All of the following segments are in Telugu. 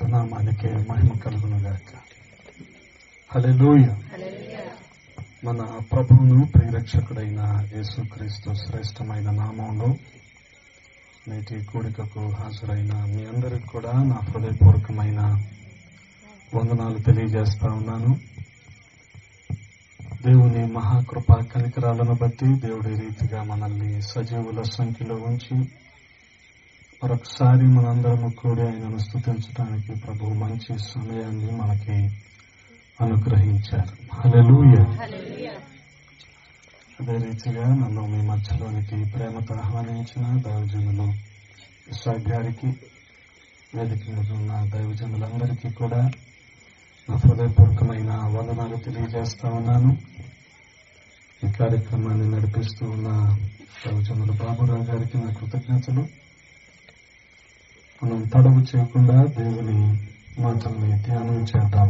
పరిశుద్ధ నామానికి మహిమ కలుగును గాక. హల్లెలూయా. మన ప్రభువును ప్రియరక్షకుడైన యేసుక్రీస్తు శ్రేష్టమైన నామంలో నేటి కూడికకు హాజరైన మీ అందరికి కూడా నా హృదయపూర్వకమైన వందనాలు తెలియజేస్తా ఉన్నాను. దేవుని మహాకృప కనికరాలను బట్టి దేవుడి రీతిగా మనల్ని సజీవుల సంఖ్యలో ఉంచి మరొకసారి మనందరము కూడి ఆయనను స్తుతించడానికి ప్రభు మంచి సమయాన్ని మనకి అనుగ్రహించారు. హల్లెలూయా. అదే రీతిగా నన్ను మీ మధ్యలోనికి ప్రేమతో ఆహ్వానించిన దైవజనులు ఇస్సాక్ గారికి, వేదిక మీద ఉన్న దైవజనులందరికీ కూడా నా హృదయపూర్వకమైన వందనాలు తెలియజేస్తా ఉన్నాను. ఈ కార్యక్రమాన్ని నడిపిస్తూ ఉన్న దైవజనులు బాబురావు గారికి నా కృతజ్ఞతలు. మనం తడవు చేయకుండా దేవుని మాటల్ని ధ్యానం చేద్దాం.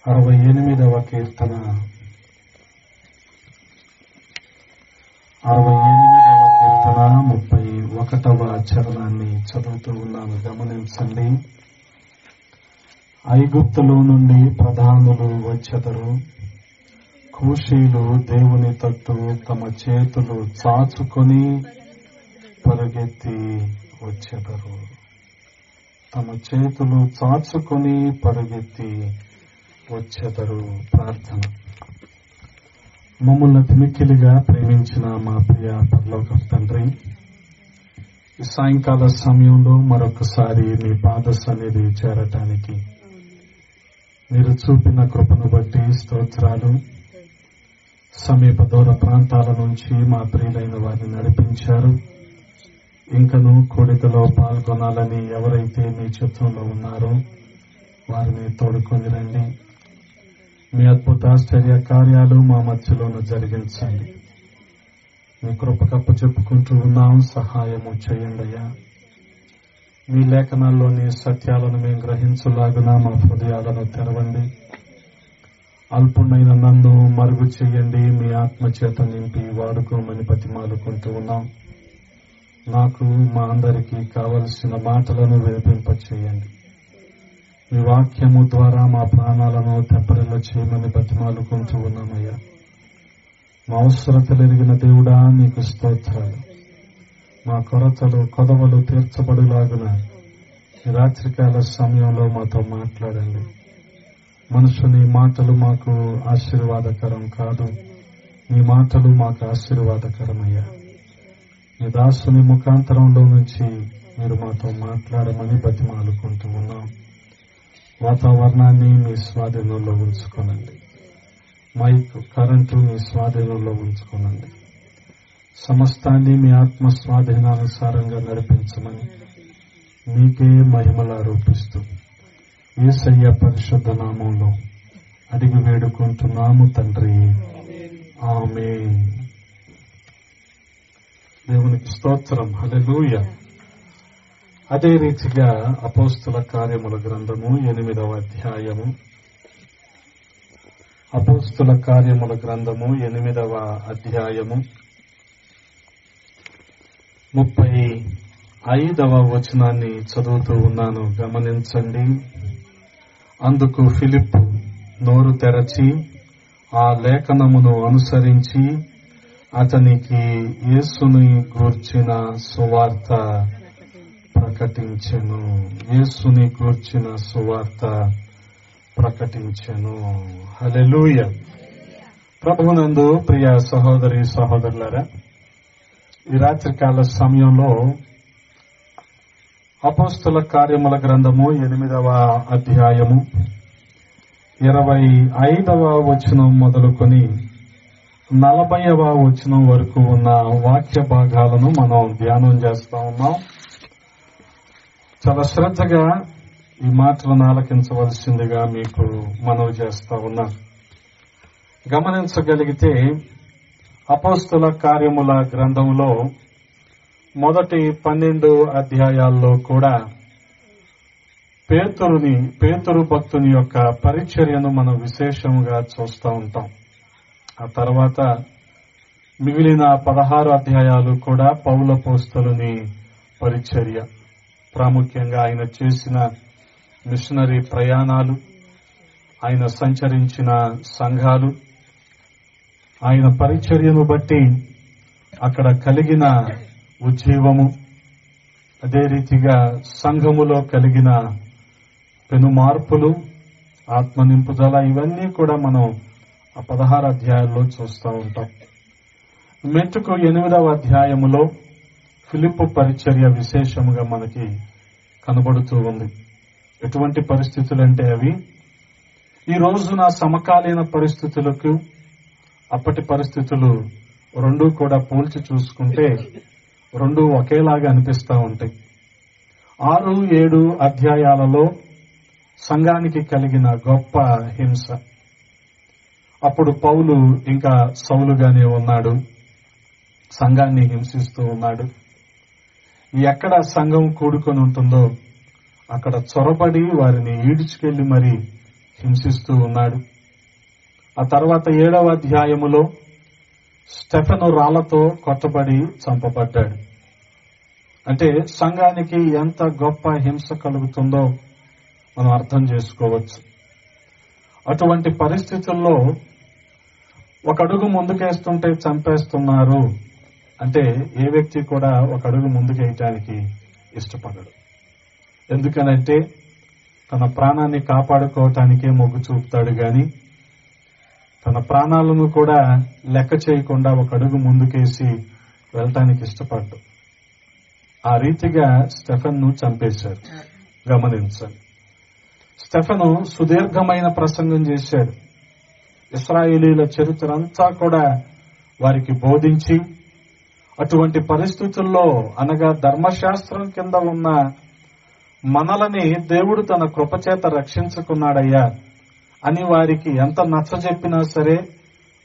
అరవై 68వ కీర్తన 31వ చరణాన్ని చదువుతూ ఉన్నాను. గమనించండి. ఐగుప్తులో నుండి ప్రధానులు వచ్చెదరు, కూషీలు దేవుని తట్టు తమ చేతులు చాచుకొని పరుగెత్తి వచ్చెదరు. తమ చేతులు చాచుకొని పరుగెత్తి వచ్చెదరు. ప్రార్థన. మమ్మల్ని మిక్కిలిగా ప్రేమించిన మా ప్రియ పరలోక తండ్రి, ఈ సాయంకాల సమయంలో మరొకసారి మీ పాద సన్నిధి చేరటానికి మీరు చూపిన కృపను బట్టి స్తోత్రాలు. సమీప దూర ప్రాంతాల నుంచి మా ప్రియులైన వారిని నడిపించారు. ఇంకను కూడికలో పాల్గొనాలని ఎవరైతే మీ చిత్రంలో ఉన్నారో వారిని తోడుకొని రండి. మీ అద్భుత ఆశ్చర్య కార్యాలు మా మధ్యలోనూ జరిగించండి. మీ కృపకప్ప చెప్పుకుంటూ ఉన్నాం. సహాయము చేయండి అయ్యా. మీ లేఖనాల్లోని సత్యాలను మేము గ్రహించలాగున మా హృదయాలను తెరవండి. అల్పునైన నన్ను మరుగు చేయండి. మీ ఆత్మచేత నింపి వాడుకోమని బతిమాలుకుంటూ ఉన్నాం. నాకు మా అందరికీ కావలసిన మాటలను వినిపింపచేయండి. మీ వాక్యము ద్వారా మా ప్రాణాలను తెప్పరిల్ల చేయమని బతిమాలుకుంటూ ఉన్నామయ్యా. మా అవసరతలు ఎరిగిన దేవుడా నీకు స్తోత్రాలు. మా కొరతలు కొదవలు తీర్చబడిలాగున ఈ రాత్రికాల సమయంలో మాతో మాట్లాడండి. మనుషుని మాటలు మాకు ఆశీర్వాదకరం కాదు, మీ మాటలు మాకు ఆశీర్వాదకరమయ్యా. మీ దాసుని ముఖాంతరంలో నుంచి మీరు మాతో మాట్లాడమని బతిమాలుకుంటూ ఉన్నాం. వాతావరణాన్ని మీ స్వాధీనంలో ఉంచుకోనండి. మైక్, కరెంటు మీ స్వాధీనంలో ఉంచుకోనండి. సమస్తాన్ని మీ ఆత్మ స్వాధీనానుసారంగా నడిపించమని మీకే మహిమలు ఆరోపిస్తూ యేసయ్య పరిశుద్ధ నామంలో అడిగి వేడుకుంటున్నాము తండ్రి. ఆమేన్. దేవునికి స్తోత్రం. హల్లెలూయా. అదే రీతిగా అపోస్తుల కార్యముల గ్రంథము 8వ అధ్యాయము, అపోస్తుల కార్యముల గ్రంథము 8వ అధ్యాయము 35వ వచనాన్ని చదువుతూ ఉన్నాను. గమనించండి. అందుకు ఫిలిప్పు నోరు తెరచి ఆ లేఖనమును అనుసరించి అతనికి యేసుని గూర్చిన సువార్త ప్రకటించెను. యేసుని గూర్చిన సువార్త ప్రకటించెను. హల్లెలూయా. ప్రభువునందు ప్రియ సహోదరి సహోదరులారా, ఈ రాత్రికాల సమయంలో అపోస్తుల కార్యముల గ్రంథము 8వ అధ్యాయము 25వ వచనం మొదలుకొని 40వ వచనం వరకు ఉన్న వాక్య భాగాలను మనం ధ్యానం చేస్తా ఉన్నాం. చాలా శ్రద్ధగా ఈ మాటలను ఆలకించవలసిందిగా మీకు మనవి చేస్తా ఉన్నా. గమనించగలిగితే అపోస్తుల కార్యముల గ్రంథంలో మొదటి 12 అధ్యాయాల్లో కూడా పేతురు భక్తుని యొక్క పరిచర్యను మనం విశేషంగా చూస్తూ ఉంటాం. ఆ తర్వాత మిగిలిన 16 అధ్యాయాలు కూడా పౌలు అపోస్తలుని పరిచర్య, ప్రాముఖ్యంగా ఆయన చేసిన మిషనరీ ప్రయాణాలు, ఆయన సంచరించిన సంఘాలు, ఆయన పరిచర్యను బట్టి అక్కడ కలిగిన ఉజ్జీవము, అదే రీతిగా సంఘములో కలిగిన పెను మార్పులు, ఆత్మ నింపుదల, ఇవన్నీ కూడా మనం ఆ 16 అధ్యాయాల్లో చూస్తూ ఉంటాం. మెట్టుకు 8వ అధ్యాయములో ఫిలిప్పు పరిచర్య విశేషముగా మనకి కనబడుతూ ఉంది. ఎటువంటి పరిస్థితులంటే అవి ఈ రోజున సమకాలీన పరిస్థితులకు అప్పటి పరిస్థితులు రెండూ కూడా పోల్చి చూసుకుంటే రెండూ ఒకేలాగా అనిపిస్తూ ఉంటాయి. 6, 7 అధ్యాయాలలో సంఘానికి కలిగిన గొప్ప హింస. అప్పుడు పౌలు ఇంకా సౌలుగానే ఉన్నాడు, సంఘాన్ని హింసిస్తూ ఉన్నాడు. ఎక్కడ సంఘం కూడుకొని ఉంటుందో అక్కడ చొరబడి వారిని ఈడ్చుకెళ్లి మరి హింసిస్తూ ఉన్నాడు. ఆ తర్వాత 7వ అధ్యాయములో స్టెఫెను రాళ్లతో కొట్టబడి చంపబడ్డాడు. అంటే సంఘానికి ఎంత గొప్ప హింస కలుగుతుందో మనం అర్థం చేసుకోవచ్చు. అటువంటి పరిస్థితుల్లో ఒక అడుగు ముందుకేస్తుంటే చంపేస్తున్నారు అంటే ఏ వ్యక్తి కూడా ఒక అడుగు ముందుకేయటానికి ఇష్టపడడు. ఎందుకనంటే తన ప్రాణాన్ని కాపాడుకోవటానికే మొగ్గు చూపుతాడు గాని తన ప్రాణాలను కూడా లెక్క చేయకుండా ఒక అడుగు ముందుకేసి వెళ్ళటానికి ఇష్టపడ్డు. ఆ రీతిగా స్టెఫెన్ను చంపేశారు. గమనించండి, స్టెఫెను సుదీర్ఘమైన ప్రసంగం చేశాడు. ఇశ్రాయేలీల చరిత్ర అంతా కూడా వారికి బోధించి, అటువంటి పరిస్థితుల్లో అనగా ధర్మశాస్త్రం కింద ఉన్న మనలని దేవుడు తన కృపచేత రక్షించుకున్నాడయ్యా అని వారికి ఎంత నచ్చజెప్పినా సరే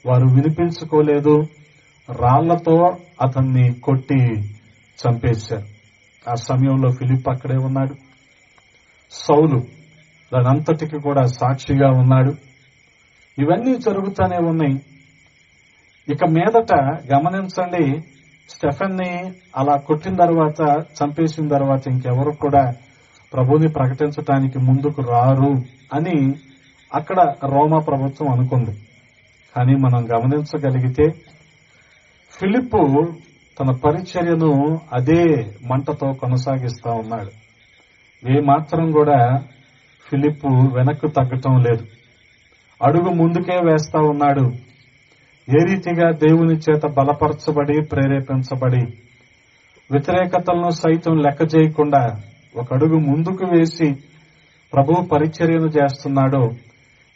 వారు వినిపించుకోలేదు. రాళ్లతో అతన్ని కొట్టి చంపేశారు. ఆ సమయంలో ఫిలిప్ అక్కడే ఉన్నాడు. సౌలు దానంతటికి కూడా సాక్షిగా ఉన్నాడు. ఇవన్నీ జరుగుతూనే ఉన్నాయి. ఇక మీదట గమనించండి, స్టెఫెన్ని అలా కొట్టిన తర్వాత, చంపేసిన తర్వాత ఇంకెవరు కూడా ప్రభుని ప్రకటించడానికి ముందుకు రారు అని అక్కడ రోమా ప్రభుత్వం అనుకుంది. కానీ మనం గమనించగలిగితే ఫిలిప్పు తన పరిచర్యను అదే మంటతో కొనసాగిస్తా ఉన్నాడు. ఏ మాత్రం కూడా ఫిలిప్పు వెనక్కు తగ్గటం లేదు, అడుగు ముందుకే వేస్తా ఉన్నాడు. ఏ రీతిగా దేవుని చేత బలపరచబడి ప్రేరేపించబడి వ్యతిరేకతలను సైతం లెక్క చేయకుండా ఒక అడుగు ముందుకు వేసి ప్రభు పరిచర్యను చేస్తున్నాడో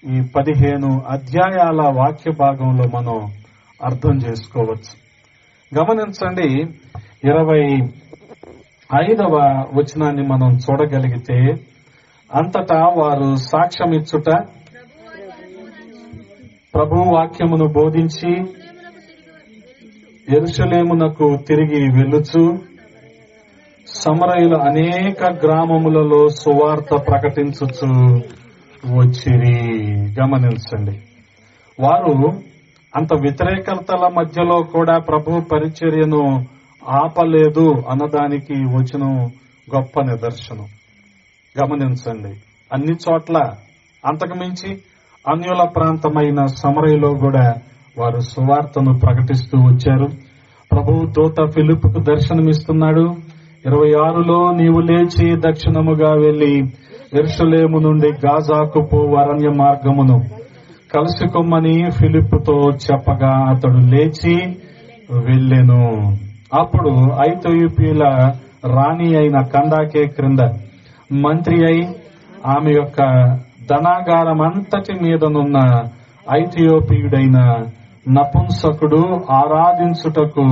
ఈ 15 అధ్యాయాల వాక్య భాగంలో మనం అర్థం చేసుకోవచ్చు. గమనించండి, 25వ వచనాన్ని మనం చూడగలిగితే, అంతటా వారు సాక్ష్యమిచ్చుట, ప్రభు వాక్యమును బోధించి యెరూషలేమునకు తిరిగి వెళ్ళుచు సమరయుల అనేక గ్రామములలో సువార్త ప్రకటించుచు వచ్చిరి. గమనించండి, వారు అంత వ్యతిరేకతల మధ్యలో కూడా ప్రభు పరిచర్యను ఆపలేదు అన్నదానికి వచ్చిన గొప్ప నిదర్శనం. గమనించండి, అన్ని చోట్ల అంతకుమించి అన్యుల ప్రాంతమైన సమరయలో కూడా వారు సువార్తను ప్రకటిస్తూ వచ్చారు. ప్రభువు దూత ఫిలిప్పుకు దర్శనమిస్తున్నాడు. 26లో నీవు లేచి దక్షిణముగా వెళ్లి యెరూషలేము నుండి గాజాకు పోవు అరణ్య మార్గమును కలుసుకొమ్మని ఫిలిప్పుతో చెప్పగా అతడు లేచి వెళ్ళెను. అప్పుడు ఐగుప్తీయుల రాణి అయిన కందాకే క్రింద మంత్రి అయి ఆమె యొక్క ధనాగారం అంతటి మీదనున్న ఐథియోపియుడైన నపుంసకుడు ఆరాధించుటకు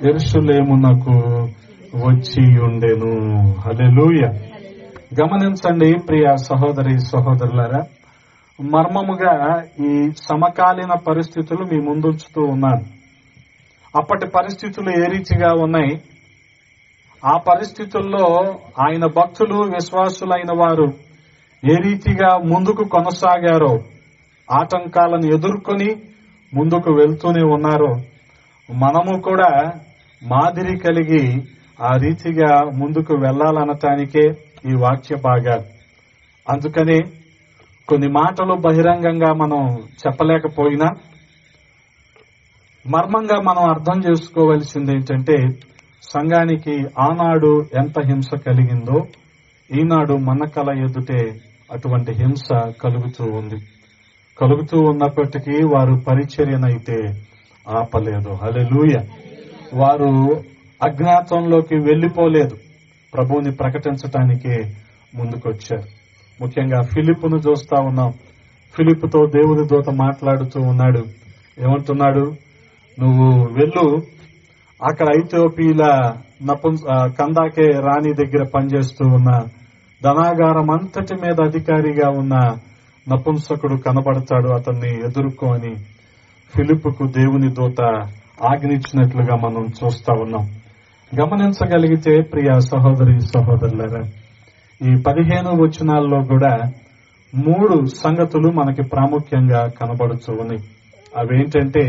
యెరూషలేమునకు వచ్చి ఉండెను. హల్లెలూయా. గమనించండి ప్రియ సహోదరి సహోదరులారా, మర్మముగా ఈ సమకాలీన పరిస్థితులు మీ ముందుంచుతూ ఉన్నాను. అప్పటి పరిస్థితులు ఏ రీతిగా ఉన్నాయి, ఆ పరిస్థితుల్లో ఆయన భక్తులు విశ్వాసులైన వారు ఏ రీతిగా ముందుకు కొనసాగారో, ఆటంకాలను ఎదుర్కొని ముందుకు వెళ్తూనే ఉన్నారో మనము కూడా మాదిరి కలిగి ఆ రీతిగా ముందుకు వెళ్లాలనటానికే ఈ వాక్య భాగాలు. అందుకని కొన్ని మాటలు బహిరంగంగా మనం చెప్పలేకపోయినా మర్మంగా మనం అర్థం చేసుకోవలసింది ఏంటంటే, సంఘానికి ఆనాడు ఎంత హింస కలిగిందో ఈనాడు మన కల ఎదుటే అటువంటి హింస కలుగుతూ ఉన్నప్పటికీ వారు పరిచర్యనైతే ఆపలేదు. హల్లెలూయా. వారు అజ్ఞాతంలోకి వెళ్లిపోలేదు, ప్రభువుని ప్రకటించటానికే ముందుకొచ్చారు. ముఖ్యంగా ఫిలిప్పును చూస్తా ఉన్నాం. ఫిలిప్పుతో దేవుని దూత మాట్లాడుతూ ఉన్నాడు. ఏమంటున్నాడు? నువ్వు వెళ్ళు, అక్కడ ఐథియోపియల కందాకే రాణి దగ్గర పనిచేస్తూ ఉన్న ధనాగారం అంతటి మీద అధికారిగా ఉన్న నపుంసకుడు కనబడతాడు, అతన్ని ఎదుర్కో అని ఫిలిప్పుకు దేవుని దూత ఆజ్ఞించినట్లుగా మనం చూస్తా ఉన్నాం. గమనించగలిగితే ప్రియ సహోదరి సహోదరులారా, ఈ 15 వచనాల్లో కూడా 3 సంగతులు మనకి ప్రాముఖ్యంగా కనబడుతూ ఉన్నాయి. అవేంటంటే,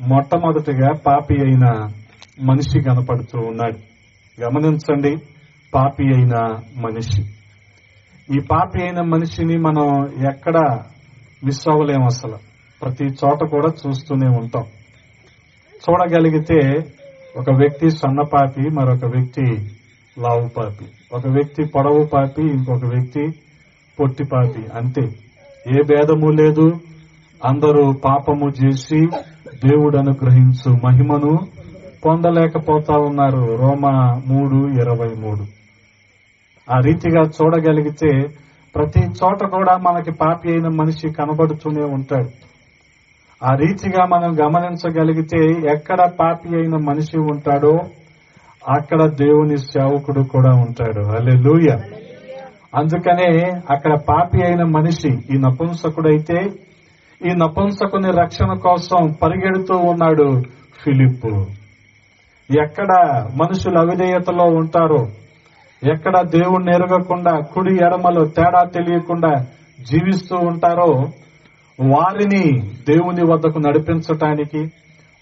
మొట్టమొదటిగా పాపి అయిన మనిషి కనపడుతూ ఉన్నాడు. గమనించండి, పాపి అయిన మనిషి. ఈ పాపి అయిన మనిషిని మనం ఎక్కడ మిస్ అవ్వలేము. అసలు ప్రతి చోట కూడా చూస్తూనే ఉంటాం. చూడగలిగితే ఒక వ్యక్తి సన్నపాపి, మరొక వ్యక్తి లావు పాపి, ఒక వ్యక్తి పొడవు పాపి, ఇంకొక వ్యక్తి పొట్టి పాపి. అంతే, ఏ భేదము లేదు. అందరూ పాపము చేసి దేవుడు అనుగ్రహించు మహిమను పొందలేకపోతా ఉన్నారు. రోమా 3:23. ఆ రీతిగా చూడగలిగితే ప్రతి చోట కూడా మనకి పాపి అయిన మనిషి కనబడుతూనే ఉంటాడు. ఆ రీతిగా మనం గమనించగలిగితే ఎక్కడ పాపి అయిన మనిషి ఉంటాడో అక్కడ దేవుని సేవకుడు కూడా ఉంటాడు. హల్లెలూయా. అందుకనే అక్కడ పాపి అయిన మనిషి ఈ నపుంసకుడైతే ఈ నపుంసకుని రక్షణ కోసం పరిగెడుతూ ఉన్నాడు ఫిలిప్పు. ఎక్కడ మనుషులు అవిధేయతలో ఉంటారో, ఎక్కడ దేవుణ్ణి ఎరగకుండా కుడి ఎడమలో తేడా తెలియకుండా జీవిస్తూ ఉంటారో వారిని దేవుని వద్దకు నడిపించటానికి,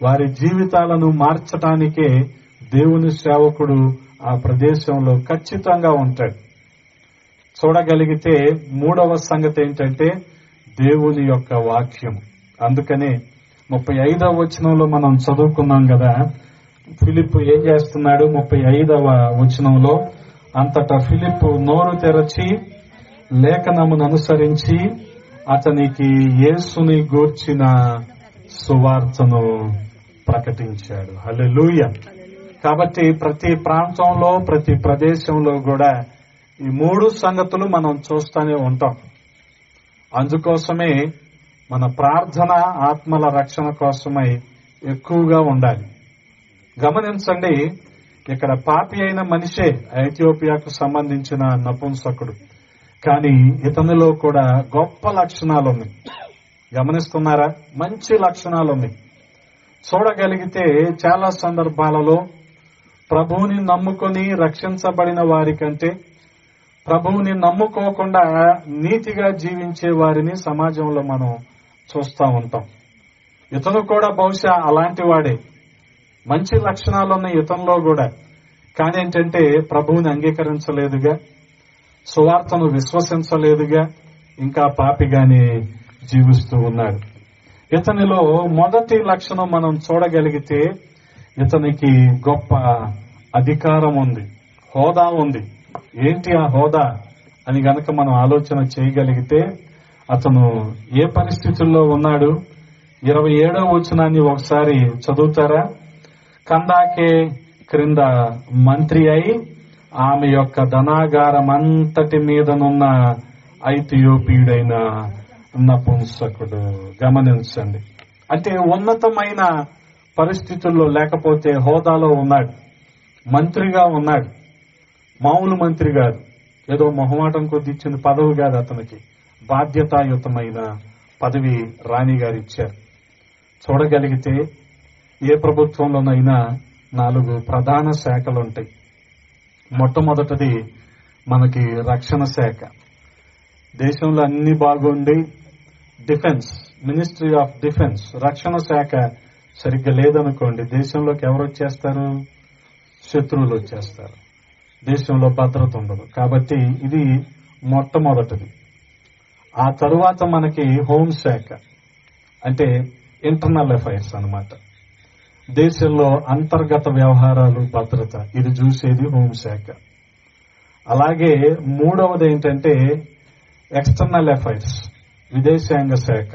వారి జీవితాలను మార్చటానికే దేవుని సేవకుడు ఆ ప్రదేశంలో ఖచ్చితంగా ఉంటాడు. చూడగలిగితే 3వ సంగతి ఏంటంటే దేవుని యొక్క వాక్యం. అందుకనే 35వ వచనంలో మనం చదువుకున్నాం కదా, ఫిలిప్పు ఏం చేస్తున్నాడు? 35వ వచనంలో, అంతటా ఫిలిప్పు నోరు తెరచి లేఖనమును అనుసరించి అతనికి యేసుని గూర్చిన సువార్తను ప్రకటించాడు. హల్లెలూయా. కాబట్టి ప్రతి ప్రాంతంలో, ప్రతి ప్రదేశంలో కూడా ఈ 3 సంగతులు మనం చూస్తూనే ఉంటాం. అందుకోసమే మన ప్రార్థన ఆత్మల రక్షణ కోసమై ఎక్కువగా ఉండాలి. గమనించండి, ఇక్కడ పాపి అయిన మనిషే ఐథియోపియాకు సంబంధించిన నపుంసకుడు, కానీ ఇతనిలో కూడా గొప్ప లక్షణాలు ఉన్నాయి. గమనిస్తున్నారా? మంచి లక్షణాలు ఉన్నాయి. చూడగలిగితే చాలా సందర్భాలలో ప్రభువుని నమ్ముకొని రక్షించబడిన వారి కంటే ప్రభువుని నమ్ముకోకుండా నీతిగా జీవించే వారిని సమాజంలో మనం చూస్తూ ఉంటాం. ఇతను కూడా బహుశా అలాంటి వాడే. మంచి లక్షణాలు ఉన్నాయి ఇతనిలో కూడా, కానీ ఏంటంటే ప్రభువుని అంగీకరించలేదుగా, సువార్తను విశ్వసించలేదుగా, ఇంకా పాపిగానే జీవిస్తూ ఉన్నాడు. ఇతనిలో మొదటి లక్షణం మనం చూడగలిగితే ఇతనికి గొప్ప అధికారం ఉంది, హోదా ఉంది. ఏంటి ఆ హోదా అని గనక మనం ఆలోచన చేయగలిగితే అతను ఏ పరిస్థితుల్లో ఉన్నాడు? 27వ వచనాన్ని ఒకసారి చదువుతారా? కందాకే క్రింద మంత్రి అయి ఆమె యొక్క ధనాగారం అంతటి మీదనున్న ఐథియోపియుడైన నపుంసకుడు. గమనించండి, అంటే ఉన్నతమైన పరిస్థితుల్లో లేకపోతే హోదాలో ఉన్నాడు, మంత్రిగా ఉన్నాడు. మామూలు మంత్రి కాదు, ఏదో మొహమాటం కొద్ది ఇచ్చిన పదవి కాదు, అతనికి బాధ్యతాయుతమైన పదవి రాణి గారు ఇచ్చారు. చూడగలిగితే ఏ ప్రభుత్వంలోనైనా 4 ప్రధాన శాఖలు ఉంటాయి. మొట్టమొదటిది మనకి రక్షణ శాఖ. దేశంలో అన్ని బాగుండి డిఫెన్స్, మినిస్ట్రీ ఆఫ్ డిఫెన్స్, రక్షణ శాఖ సరిగ్గా లేదనుకోండి, దేశంలోకి ఎవరు వచ్చేస్తారు? శత్రువులు వచ్చేస్తారు. దేశంలో భద్రత ఉండదు. కాబట్టి ఇది మొట్టమొదటిది. ఆ తరువాత మనకి హోంశాఖ, అంటే ఇంటర్నల్ అఫైర్స్ అన్నమాట. దేశంలో అంతర్గత వ్యవహారాలు, భద్రత, ఇది చూసేది హోంశాఖ. అలాగే మూడవది ఏంటంటే ఎక్స్టర్నల్ అఫైర్స్, విదేశాంగ శాఖ.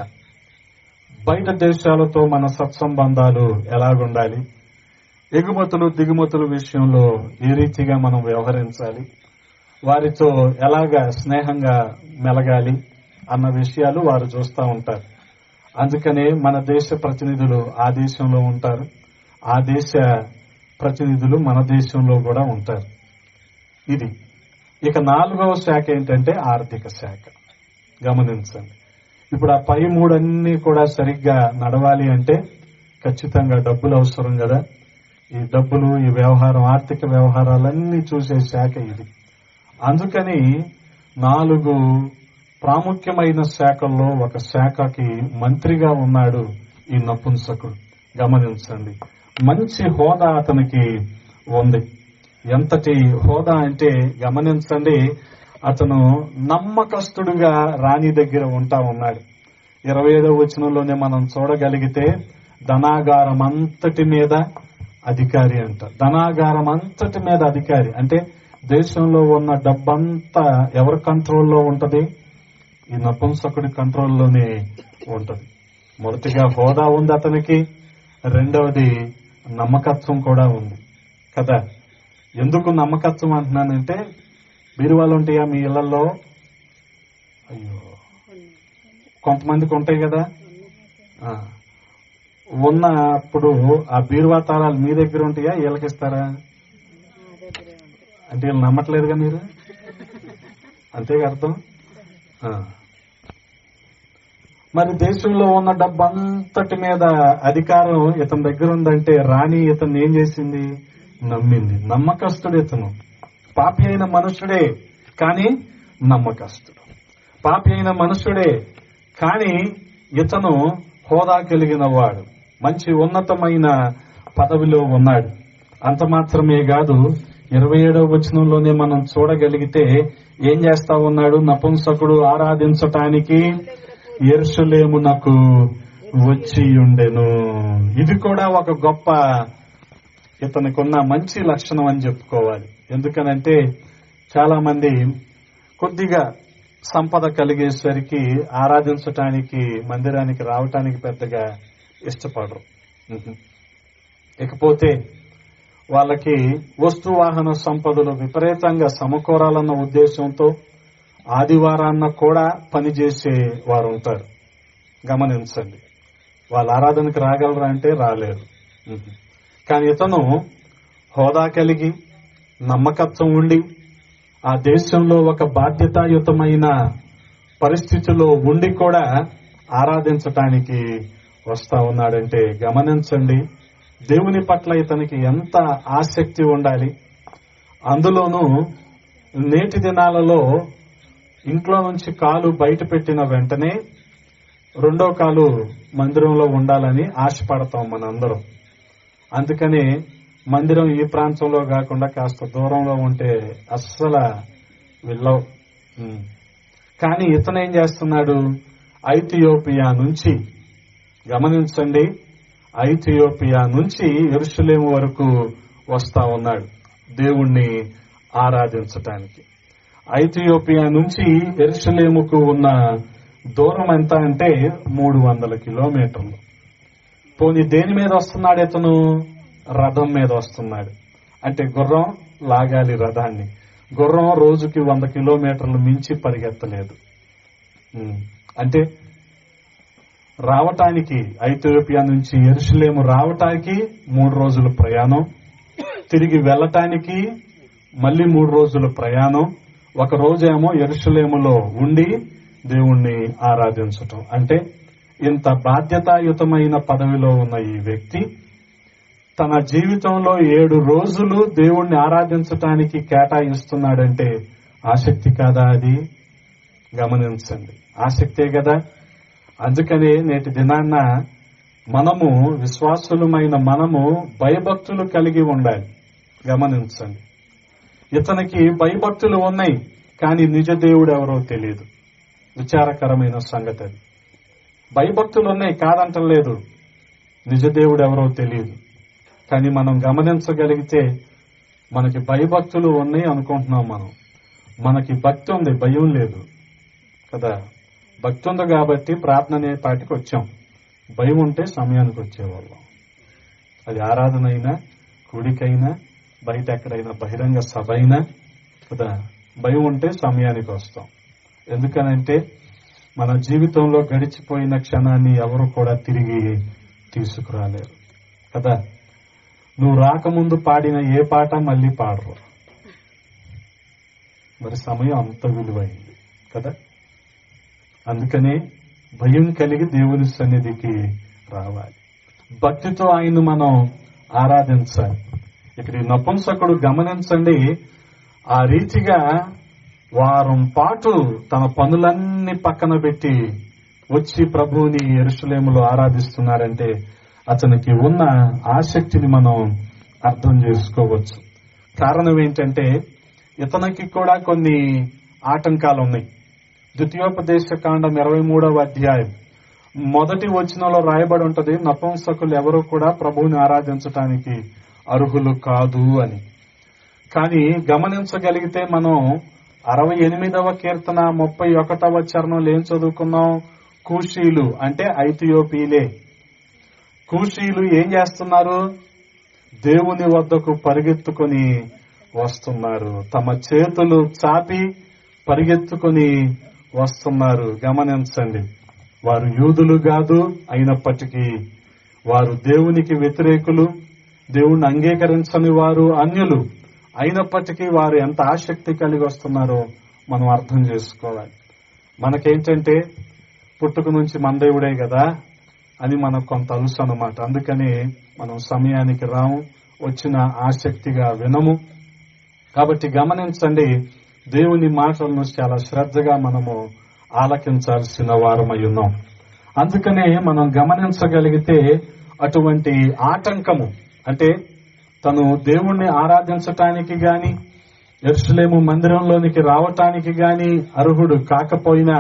బయట దేశాలతో మన సత్సంబంధాలు ఎలాగుండాలి, ఎగుమతులు దిగుమతుల విషయంలో ఏ రీతిగా మనం వ్యవహరించాలి, వారితో ఎలాగా స్నేహంగా మెలగాలి అన్న విషయాలు వారు చూస్తూ ఉంటారు. అందుకనే మన దేశ ప్రతినిధులు ఆ దేశంలో ఉంటారు, ఆ దేశ ప్రతినిధులు మన దేశంలో కూడా ఉంటారు. ఇది. ఇక 4వ శాఖ ఏంటంటే ఆర్థిక శాఖ. గమనించండి, ఇప్పుడు ఆ పై మూడన్నీ కూడా సరిగ్గా నడవాలి అంటే ఖచ్చితంగా డబ్బులు అవసరం కదా. ఈ డబ్బులు, ఈ వ్యవహారం, ఆర్థిక వ్యవహారాలన్నీ చూసే శాఖ ఇది. అందుకని 4 ప్రాముఖ్యమైన శాఖల్లో ఒక శాఖకి మంత్రిగా ఉన్నాడు ఈ నపుంసకుడు. గమనించండి, మంచి హోదా అతనికి ఉంది. ఎంతటి హోదా అంటే గమనించండి, అతను నమ్మకస్తుడుగా రాణి దగ్గర ఉంటా ఉన్నాడు. 27వ వచనంలోనే మనం చూడగలిగితే ధనాగారం అంతటి మీద అధికారి అంట. ధనాగారం అంతటి మీద అధికారి అంటే దేశంలో ఉన్న డబ్బంతా ఎవరి కంట్రోల్లో ఉంటది? ఈ నపుంసకుడి కంట్రోల్లోనే ఉంటది. మొదటిగా హోదా ఉంది అతనికి, రెండవది నమ్మకత్వం కూడా ఉంది కదా. ఎందుకు నమ్మకత్వం అంటున్నానంటే, బీరువాలు ఉంటాయా మీ ఇళ్లలో? అయ్యో, కొంతమందికి ఉంటాయి కదా. ఉన్నప్పుడు ఆ బీరువా తాళాలు మీ దగ్గర ఉంటాయా, వీళ్ళకిస్తారా? అంటే వీళ్ళు నమ్మట్లేదుగా మీరు, అంతేగా అర్థం. మరి దేశంలో ఉన్న డబ్బంతటి మీద అధికారం ఇతని దగ్గర ఉందంటే రాణి ఇతను ఏం చేసింది? నమ్మింది. నమ్మకస్తుడు ఇతను. పాపి అయిన మనుషుడే కానీ నమ్మకస్తుడు. పాపి అయిన మనుషుడే కానీ ఇతను హోదా కలిగిన వాడు, మంచి ఉన్నతమైన పదవిలో ఉన్నాడు. అంత మాత్రమే కాదు, 27వ వచనంలోనే మనం చూడగలిగితే ఏం చేస్తా ఉన్నాడు? నపుంసకుడు ఆరాధించటానికి యెరూషలేమునకు వచ్చి ఉండెను. ఇది కూడా ఒక గొప్ప ఇతనికున్న మంచి లక్షణం అని చెప్పుకోవాలి. ఎందుకనంటే చాలా మంది కొద్దిగా సంపద కలిగేసరికి ఆరాధించటానికి, మందిరానికి రావటానికి పెద్దగా ఇష్టపడరు. ఇకపోతే వాళ్ళకి వస్తువాహన సంపదలు విపరీతంగా సమకూరాలన్న ఉద్దేశంతో ఆదివారాన్న కూడా పనిచేసే వారు ఉంటారు. గమనించండి, వాళ్ళ ఆరాధనకు రాగలరా అంటే రాలేరు. కానీ ఇతను హోదా కలిగి, నమ్మకత్వం ఉండి, ఆ దేశంలో ఒక బాధ్యతాయుతమైన పరిస్థితిలో ఉండి కూడా ఆరాధించటానికి వస్తా ఉన్నాడంటే గమనించండి, దేవుని పట్ల ఇతనికి ఎంత ఆసక్తి ఉండాలి. అందులోనూ నేటి దినాలలో ఇంట్లో నుంచి కాలు బయట పెట్టిన వెంటనే రెండో కాలు మందిరంలో ఉండాలని ఆశపడతాం మనందరం. అందుకని మందిరం ఈ ప్రాంతంలో కాకుండా కాస్త దూరంలో ఉంటే అస్సలు వెళ్ళవు. కానీ ఇతను ఏం చేస్తున్నాడు? ఐథియోపియా నుంచి, గమనించండి, ఐథియోపియా నుంచి యెరూషలేము వరకు వస్తా ఉన్నాడు దేవుణ్ణి ఆరాధించటానికి. ఐథియోపియా నుంచి యెరూషలేముకు ఉన్న దూరం ఎంత అంటే 300 కిలోమీటర్లు. పోనీ దేని మీద వస్తున్నాడు ఇతను? రథం మీద వస్తున్నాడు. అంటే గుర్రం లాగాలి రథాన్ని. గుర్రం రోజుకి 100 కిలోమీటర్లు మించి పరిగెత్తలేదు. అంటే రావటానికి, ఐథియోపియా నుంచి యెరూషలేము రావటానికి 3 రోజుల ప్రయాణం, తిరిగి వెళ్ళటానికి మళ్ళీ 3 రోజుల ప్రయాణం. ఒక రోజేమో యెరూషలేములో ఉండి దేవుణ్ణి ఆరాధించటం. అంటే ఇంత బాధ్యతాయుతమైన పదవిలో ఉన్న ఈ వ్యక్తి తన జీవితంలో 7 రోజులు దేవుణ్ణి ఆరాధించటానికి కేటాయిస్తున్నాడంటే ఆసక్తి కాదా అది? గమనించండి, ఆసక్తే కదా. అందుకని నేటి దినాన్న మనము విశ్వాసులమైన మనము భయభక్తులు కలిగి ఉండాలి. గమనించండి, ఇతనికి భయభక్తులు ఉన్నాయి, కానీ నిజ దేవుడు ఎవరో తెలియదు. విచారకరమైన సంగతి అది. భయభక్తులు ఉన్నాయి, కాదంటలేదు, నిజ దేవుడు ఎవరో తెలియదు. కానీ మనం గమనించగలిగితే మనకి భయభక్తులు ఉన్నాయి అనుకుంటున్నాం. మనకి భక్తి ఉంది, భయం లేదు కదా. భక్తి ఉంది కాబట్టి ప్రార్థన అనే పాటికి వచ్చాం. భయం ఉంటే సమయానికి వచ్చేవాళ్ళం. అది ఆరాధన అయినా, కూడికైనా, బయట ఎక్కడైనా బహిరంగ సభ అయినా కదా. భయం ఉంటే సమయానికి వస్తాం. ఎందుకనంటే మన జీవితంలో గడిచిపోయిన క్షణాన్ని ఎవరు కూడా తిరిగి తీసుకురాలేరు కదా. నువ్వు రాకముందు పాడిన ఏ పాట మళ్ళీ పాడరు. మరి సమయం అంత విలువైంది కదా. అందుకనే భయం కలిగి దేవుని సన్నిధికి రావాలి. భక్తితో ఆయన్ని మనం ఆరాధించాలి. ఇక్కడ ఈ నపుంసకుడు గమనించండి, ఆ రీతిగా వారం పాటు తన పనులన్నీ పక్కన పెట్టి వచ్చి ప్రభువుని యెరూషలేములో ఆరాధిస్తున్నారంటే అతనికి ఉన్న ఆసక్తిని మనం అర్థం చేసుకోవచ్చు. కారణం ఏంటంటే ఇతనికి కూడా కొన్ని ఆటంకాలు ఉన్నాయి. ద్వితీయోపదేశ కాండం 23వ అధ్యాయం మొదటి వచనంలో రాయబడి ఉంటది, నపుంసకులు ఎవరు కూడా ప్రభువుని ఆరాధించటానికి అర్హులు కాదు అని. కానీ గమనించగలిగితే మనం 68వ కీర్తన 31వ చరణంలో ఏం చదువుకున్నాం? కూషీలు అంటే ఐథియోపియలే. కూషీలు ఏం చేస్తున్నారు? దేవుని వద్దకు పరిగెత్తుకొని వస్తున్నారు. తమ చేతులు చాపి పరిగెత్తుకొని వస్తున్నారు. గమనించండి, వారు యూదులు కాదు, అయినప్పటికీ వారు దేవునికి వ్యతిరేకులు, దేవుణ్ణి అంగీకరించని వారు, అన్యులు. అయినప్పటికీ వారు ఎంత ఆసక్తి కలిగి వస్తున్నారో మనం అర్థం చేసుకోవాలి. మనకేంటంటే పుట్టుక నుంచి మన దేవుడే కదా అని మనకు కొంత అలుసు అన్నమాట. అందుకని మనం సమయానికి రాము, వచ్చిన ఆసక్తిగా వినము. కాబట్టి గమనించండి, దేవుని మాటలను చాలా శ్రద్ధగా మనము ఆలకించాల్సిన వారమై ఉన్నాం. అందుకనే మనం గమనించగలిగితే అటువంటి ఆటంకము అంటే తను దేవుణ్ణి ఆరాధించటానికి గాని యెరూషలేము మందిరంలోనికి రావటానికి గాని అర్హుడు కాకపోయినా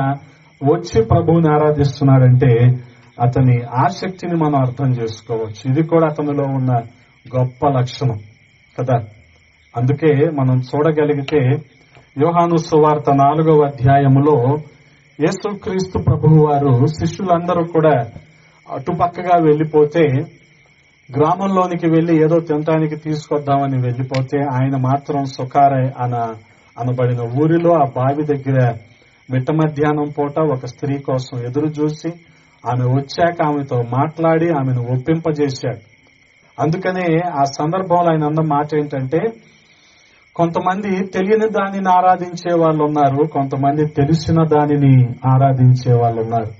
వచ్చి ప్రభువుని ఆరాధిస్తున్నాడంటే అతని ఆసక్తిని మనం అర్థం చేసుకోవచ్చు. ఇది కూడా అతనిలో ఉన్న గొప్ప లక్షణం కదా. అందుకే మనం చూడగలిగితే యోహాను సువార్త 4వ అధ్యాయములో యేసుక్రీస్తు ప్రభువు వారు శిష్యులందరూ కూడా అటుపక్కగా వెళ్లిపోతే, గ్రామంలోనికి వెళ్లి ఏదో తినటానికి తీసుకొద్దామని వెళ్లిపోతే, ఆయన మాత్రం సుకారై అనబడిన ఊరిలో ఆ బావి దగ్గర మిట్ట మధ్యాహ్నం పూట ఒక స్త్రీ కోసం ఎదురు చూసి ఆమె వచ్చాక ఆమెతో మాట్లాడి ఆమెను ఒప్పింపజేశాడు. అందుకనే ఆ సందర్భంలో ఆయన అన్న మాట ఏంటంటే, కొంతమంది తెలియని దానిని ఆరాధించే వాళ్ళు ఉన్నారు, కొంతమంది తెలిసిన దానిని ఆరాధించే వాళ్ళు ఉన్నారు.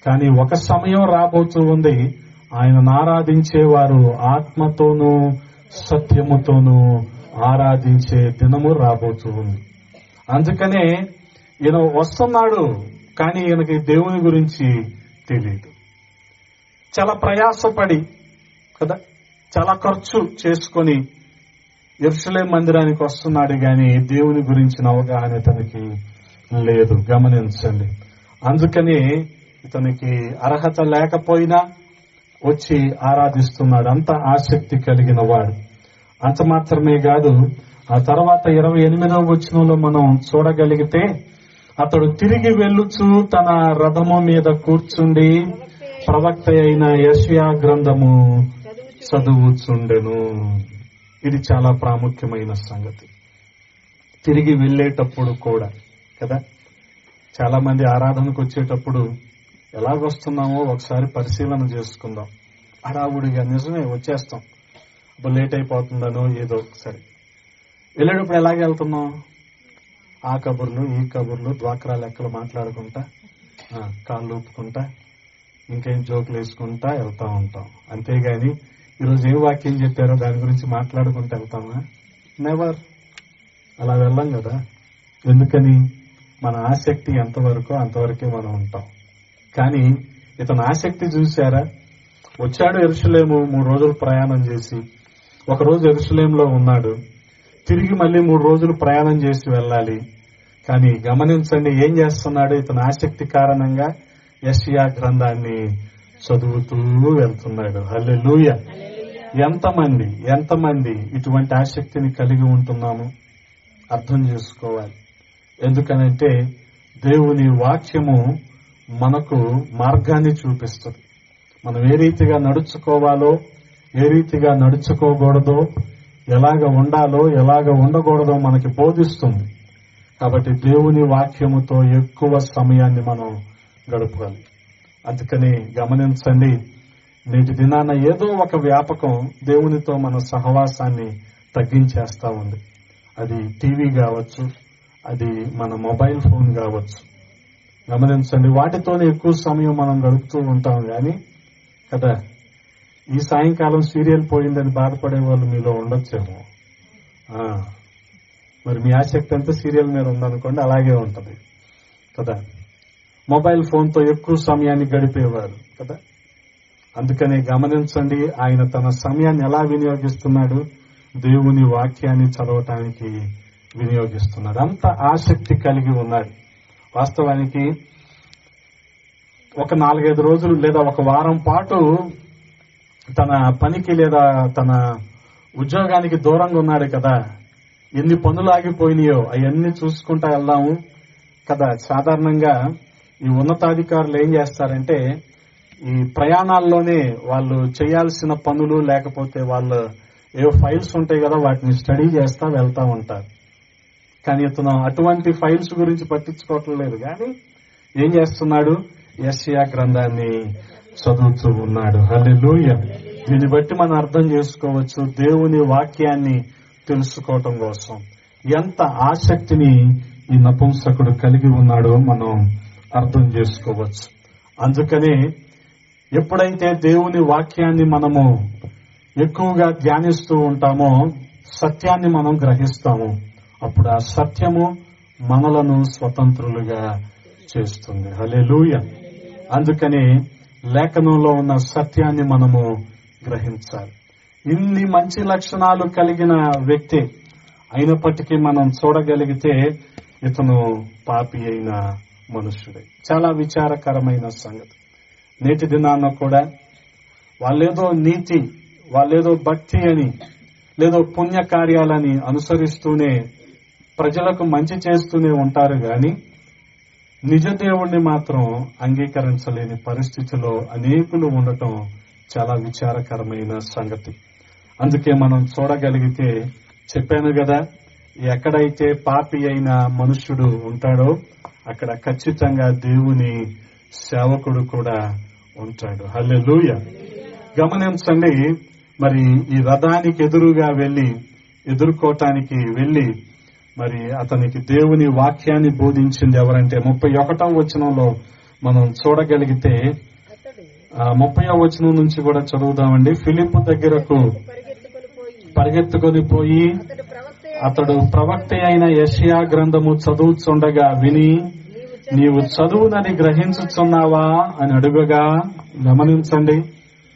కానీ ఒక సమయం రాబోతూ ఉంది, ఆయనను ఆరాధించేవారు ఆత్మతోనూ సత్యముతోనూ ఆరాధించే దినము రాబోతూ ఉంది. అందుకనే ఈయన వస్తున్నాడు, కానీ ఈయనకి దేవుని గురించి తెలియదు. చాలా ప్రయాసపడి కదా, చాలా ఖర్చు చేసుకొని యెరూషలేము మందిరానికి వస్తున్నాడు, గాని దేవుని గురించిన అవగాహన తనకి లేదు. గమనించండి, అందుకని ఇతనికి అర్హత లేకపోయినా వచ్చి ఆరాధిస్తున్నాడు. అంత ఆసక్తి కలిగిన వాడు. అంత మాత్రమే కాదు, ఆ తర్వాత 28వ వచనంలో మనం చూడగలిగితే, అతడు తిరిగి వెళ్ళుచు తన రథము మీద కూర్చుండి ప్రవక్త అయిన యెషయా గ్రంథము చదువుచుండెను. ఇది చాలా ప్రాముఖ్యమైన సంగతి. తిరిగి వెళ్ళేటప్పుడు కూడా కదా, చాలా మంది ఆరాధనకు వచ్చేటప్పుడు ఎలాగొస్తున్నామో ఒకసారి పరిశీలన చేసుకుందాం. హడావుడిగా నిజమే వచ్చేస్తాం, ఇప్పుడు లేట్ అయిపోతుందనో ఏదో ఒకసారి. వెళ్ళేటప్పుడు ఎలాగ వెళ్తున్నాం? ఆ కబుర్లు ఈ కబుర్లు డ్వాక్రా లెక్కలు మాట్లాడుకుంటా, కాళ్ళు ఊపుకుంటా, ఇంకేం జోకులు వేసుకుంటా వెళ్తా ఉంటాం. అంతేగాని ఈరోజు ఏ వాక్యం చెప్పారో దాని గురించి మాట్లాడుకుంటూ వెళ్తామా? నెవర్. అలా వెళ్ళాం కదా. ఎందుకని? మన ఆసక్తి ఎంతవరకు అంతవరకే మనం ఉంటాం. కానీ ఇతని ఆసక్తి చూశారా? వచ్చాడు యెరూషలేము 3 రోజులు ప్రయాణం చేసి, ఒక రోజు యెరూషలేంలో ఉన్నాడు, తిరిగి మళ్ళీ 3 రోజులు ప్రయాణం చేసి వెళ్ళాలి. కానీ గమనించండి ఏం చేస్తున్నాడు, ఇతని ఆసక్తి కారణంగా యెషయా గ్రంథాన్ని చదువుతూ వెళ్తున్నాడు. హల్లెలూయా. ఎంతమంది ఇటువంటి ఆసక్తిని కలిగి ఉంటున్నాము అర్థం చేసుకోవాలి. ఎందుకనంటే దేవుని వాక్యము మనకు మార్గాన్ని చూపిస్తుంది. మనం ఏ రీతిగా నడుచుకోవాలో, ఏ రీతిగా నడుచుకోకూడదో, ఎలాగ ఉండాలో, ఎలాగ ఉండకూడదో మనకి బోధిస్తుంది. కాబట్టి దేవుని వాక్యముతో ఎక్కువ సమయాన్ని మనం గడపాలి. అందుకని గమనించండి, నేటి దినాన ఏదో ఒక వ్యాపకం దేవునితో మన సహవాసాన్ని తగ్గించేస్తా ఉంది. అది టీవీ కావచ్చు, అది మన మొబైల్ ఫోన్ కావచ్చు. గమనించండి, వాటితోనే ఎక్కువ సమయం మనం గడుపుతూ ఉంటాం. కానీ కదా, ఈ సాయంకాలం సీరియల్ పోయిందని బాధపడే వాళ్ళు మీలో ఉండొచ్చేమో. మరి మీ ఆసక్తి అంతా సీరియల్ మీద ఉందనుకోండి, అలాగే ఉంటది కదా. మొబైల్ ఫోన్తో ఎక్కువ సమయాన్ని గడిపేవారు కదా. అందుకనే గమనించండి, ఆయన తన సమయాన్ని ఎలా వినియోగిస్తున్నాడు, దేవుని వాక్యాన్ని చదవటానికి వినియోగిస్తున్నాడు. అంత ఆసక్తి కలిగి ఉన్నాడు. వాస్తవానికి ఒక 4-5 రోజులు లేదా ఒక వారం పాటు తన పనికి లేదా తన ఉద్యోగానికి దూరంగా ఉన్నాడు కదా. ఎన్ని పనులు ఆగిపోయినాయో అవన్నీ చూసుకుంటా వెళ్దాము కదా. సాధారణంగా ఈ ఉన్నతాధికారులు ఏం చేస్తారంటే, ఈ ప్రయాణాల్లోనే వాళ్ళు చేయాల్సిన పనులు లేకపోతే వాళ్ళు ఏవో ఫైల్స్ ఉంటాయి కదా, వాటిని స్టడీ చేస్తా వెళ్తా ఉంటారు. కానీ ఇతను అటువంటి ఫైల్స్ గురించి పట్టించుకోవటం లేదు. కానీ ఏం చేస్తున్నాడు, యెషయా గ్రంథాన్ని చదువుతూ ఉన్నాడు. హల్లెలూయా. దీన్ని బట్టి మనం అర్థం చేసుకోవచ్చు, దేవుని వాక్యాన్ని తెలుసుకోవటం కోసం ఎంత ఆసక్తిని ఈ నపుంసకుడు కలిగి ఉన్నాడో మనం అర్థం చేసుకోవచ్చు. అందుకనే ఎప్పుడైతే దేవుని వాక్యాన్ని మనము ఎక్కువగా ధ్యానిస్తూ ఉంటామో సత్యాన్ని మనం గ్రహిస్తాము. అప్పుడు ఆ సత్యము మనలను స్వతంత్రులుగా చేస్తుంది. హల్లెలూయా. అందుకని లేఖనంలో ఉన్న సత్యాన్ని మనము గ్రహించాలి. ఇన్ని మంచి లక్షణాలు కలిగిన వ్యక్తి అయినప్పటికీ మనం చూడగలిగితే ఇతను పాపి అయిన మనుష్యుడే. చాలా విచారకరమైన సంగతి. నేటి దినాన కూడా వాళ్ళేదో నీతి, వాళ్ళేదో భక్తి అని, లేదో పుణ్య కార్యాలని అనుసరిస్తూనే ప్రజలకు మంచి చేస్తూనే ఉంటారు. గాని నిజ దేవుణ్ణి మాత్రం అంగీకరించలేని పరిస్థితిలో అనేకులు ఉండటం చాలా విచారకరమైన సంగతి. అందుకే మనం చూడగలిగితే చెప్పాను కదా, ఎక్కడైతే పాపి అయిన మనుష్యుడు ఉంటాడో అక్కడ ఖచ్చితంగా దేవుని సేవకుడు కూడా ఉంటాడు. హల్లెలూయా. గమనించండి, మరి ఈ రథానికి ఎదురుగా ఎదుర్కోటానికి వెళ్లి మరి అతనికి దేవుని వాక్యాన్ని బోధించింది ఎవరంటే 31వ వచనంలో మనం చూడగలిగితే 30వ వచనం నుంచి కూడా చదువుదామండి. ఫిలిప్పు దగ్గరకు పరిగెత్తుకొని పోయి అతడు ప్రవక్త అయిన యెషయా గ్రంథము చదువుచుండగా విని, నీవు చదువునని గ్రహించుచున్నావా అని అడుగగా, గమనించండి,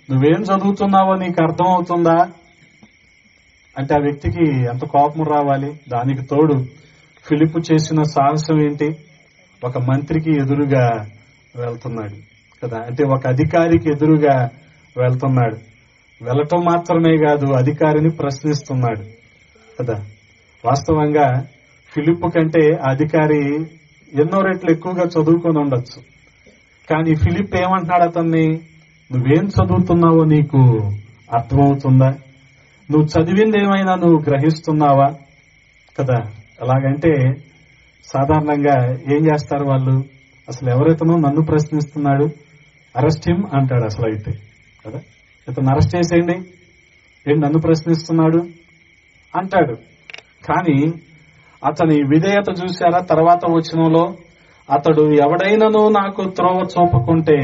నువ్వేం చదువుతున్నావో నీకు అర్థం అవుతుందా అంటే ఆ వ్యక్తికి ఎంత కోపం రావాలి. దానికి తోడు ఫిలిప్పు చేసిన సాహసం ఏంటి, ఒక మంత్రికి ఎదురుగా వెళ్తున్నాడు కదా. అంటే ఒక అధికారికి ఎదురుగా వెళ్తున్నాడు. వెళ్ళటం మాత్రమే కాదు, అధికారిని ప్రశ్నిస్తున్నాడు కదా. వాస్తవంగా ఫిలిప్పు కంటే అధికారి ఎన్నో రెట్లు ఎక్కువగా చదువుకొని ఉండొచ్చు. కానీ ఫిలిప్ ఏమంటున్నాడు అతన్ని, నువ్వేం చదువుతున్నావో నీకు అర్థమవుతుందా, నువ్వు చదివింది ఏమైనా నువ్వు గ్రహిస్తున్నావా కదా. ఎలాగంటే సాధారణంగా ఏం చేస్తారు వాళ్ళు, అసలు ఎవరైతేనో నన్ను ప్రశ్నిస్తున్నాడు, అరెస్ట్ హిమ్ అంటాడు అసలు అయితే కదా. ఇతను అరెస్ట్ చేసేయండి, ఏంటి నన్ను ప్రశ్నిస్తున్నాడు అంటాడు. కానీ అతని విధేయత చూశారా తర్వాత వచనంలో, అతడు ఎవడైనానో నాకు త్రోవ చూపకుంటే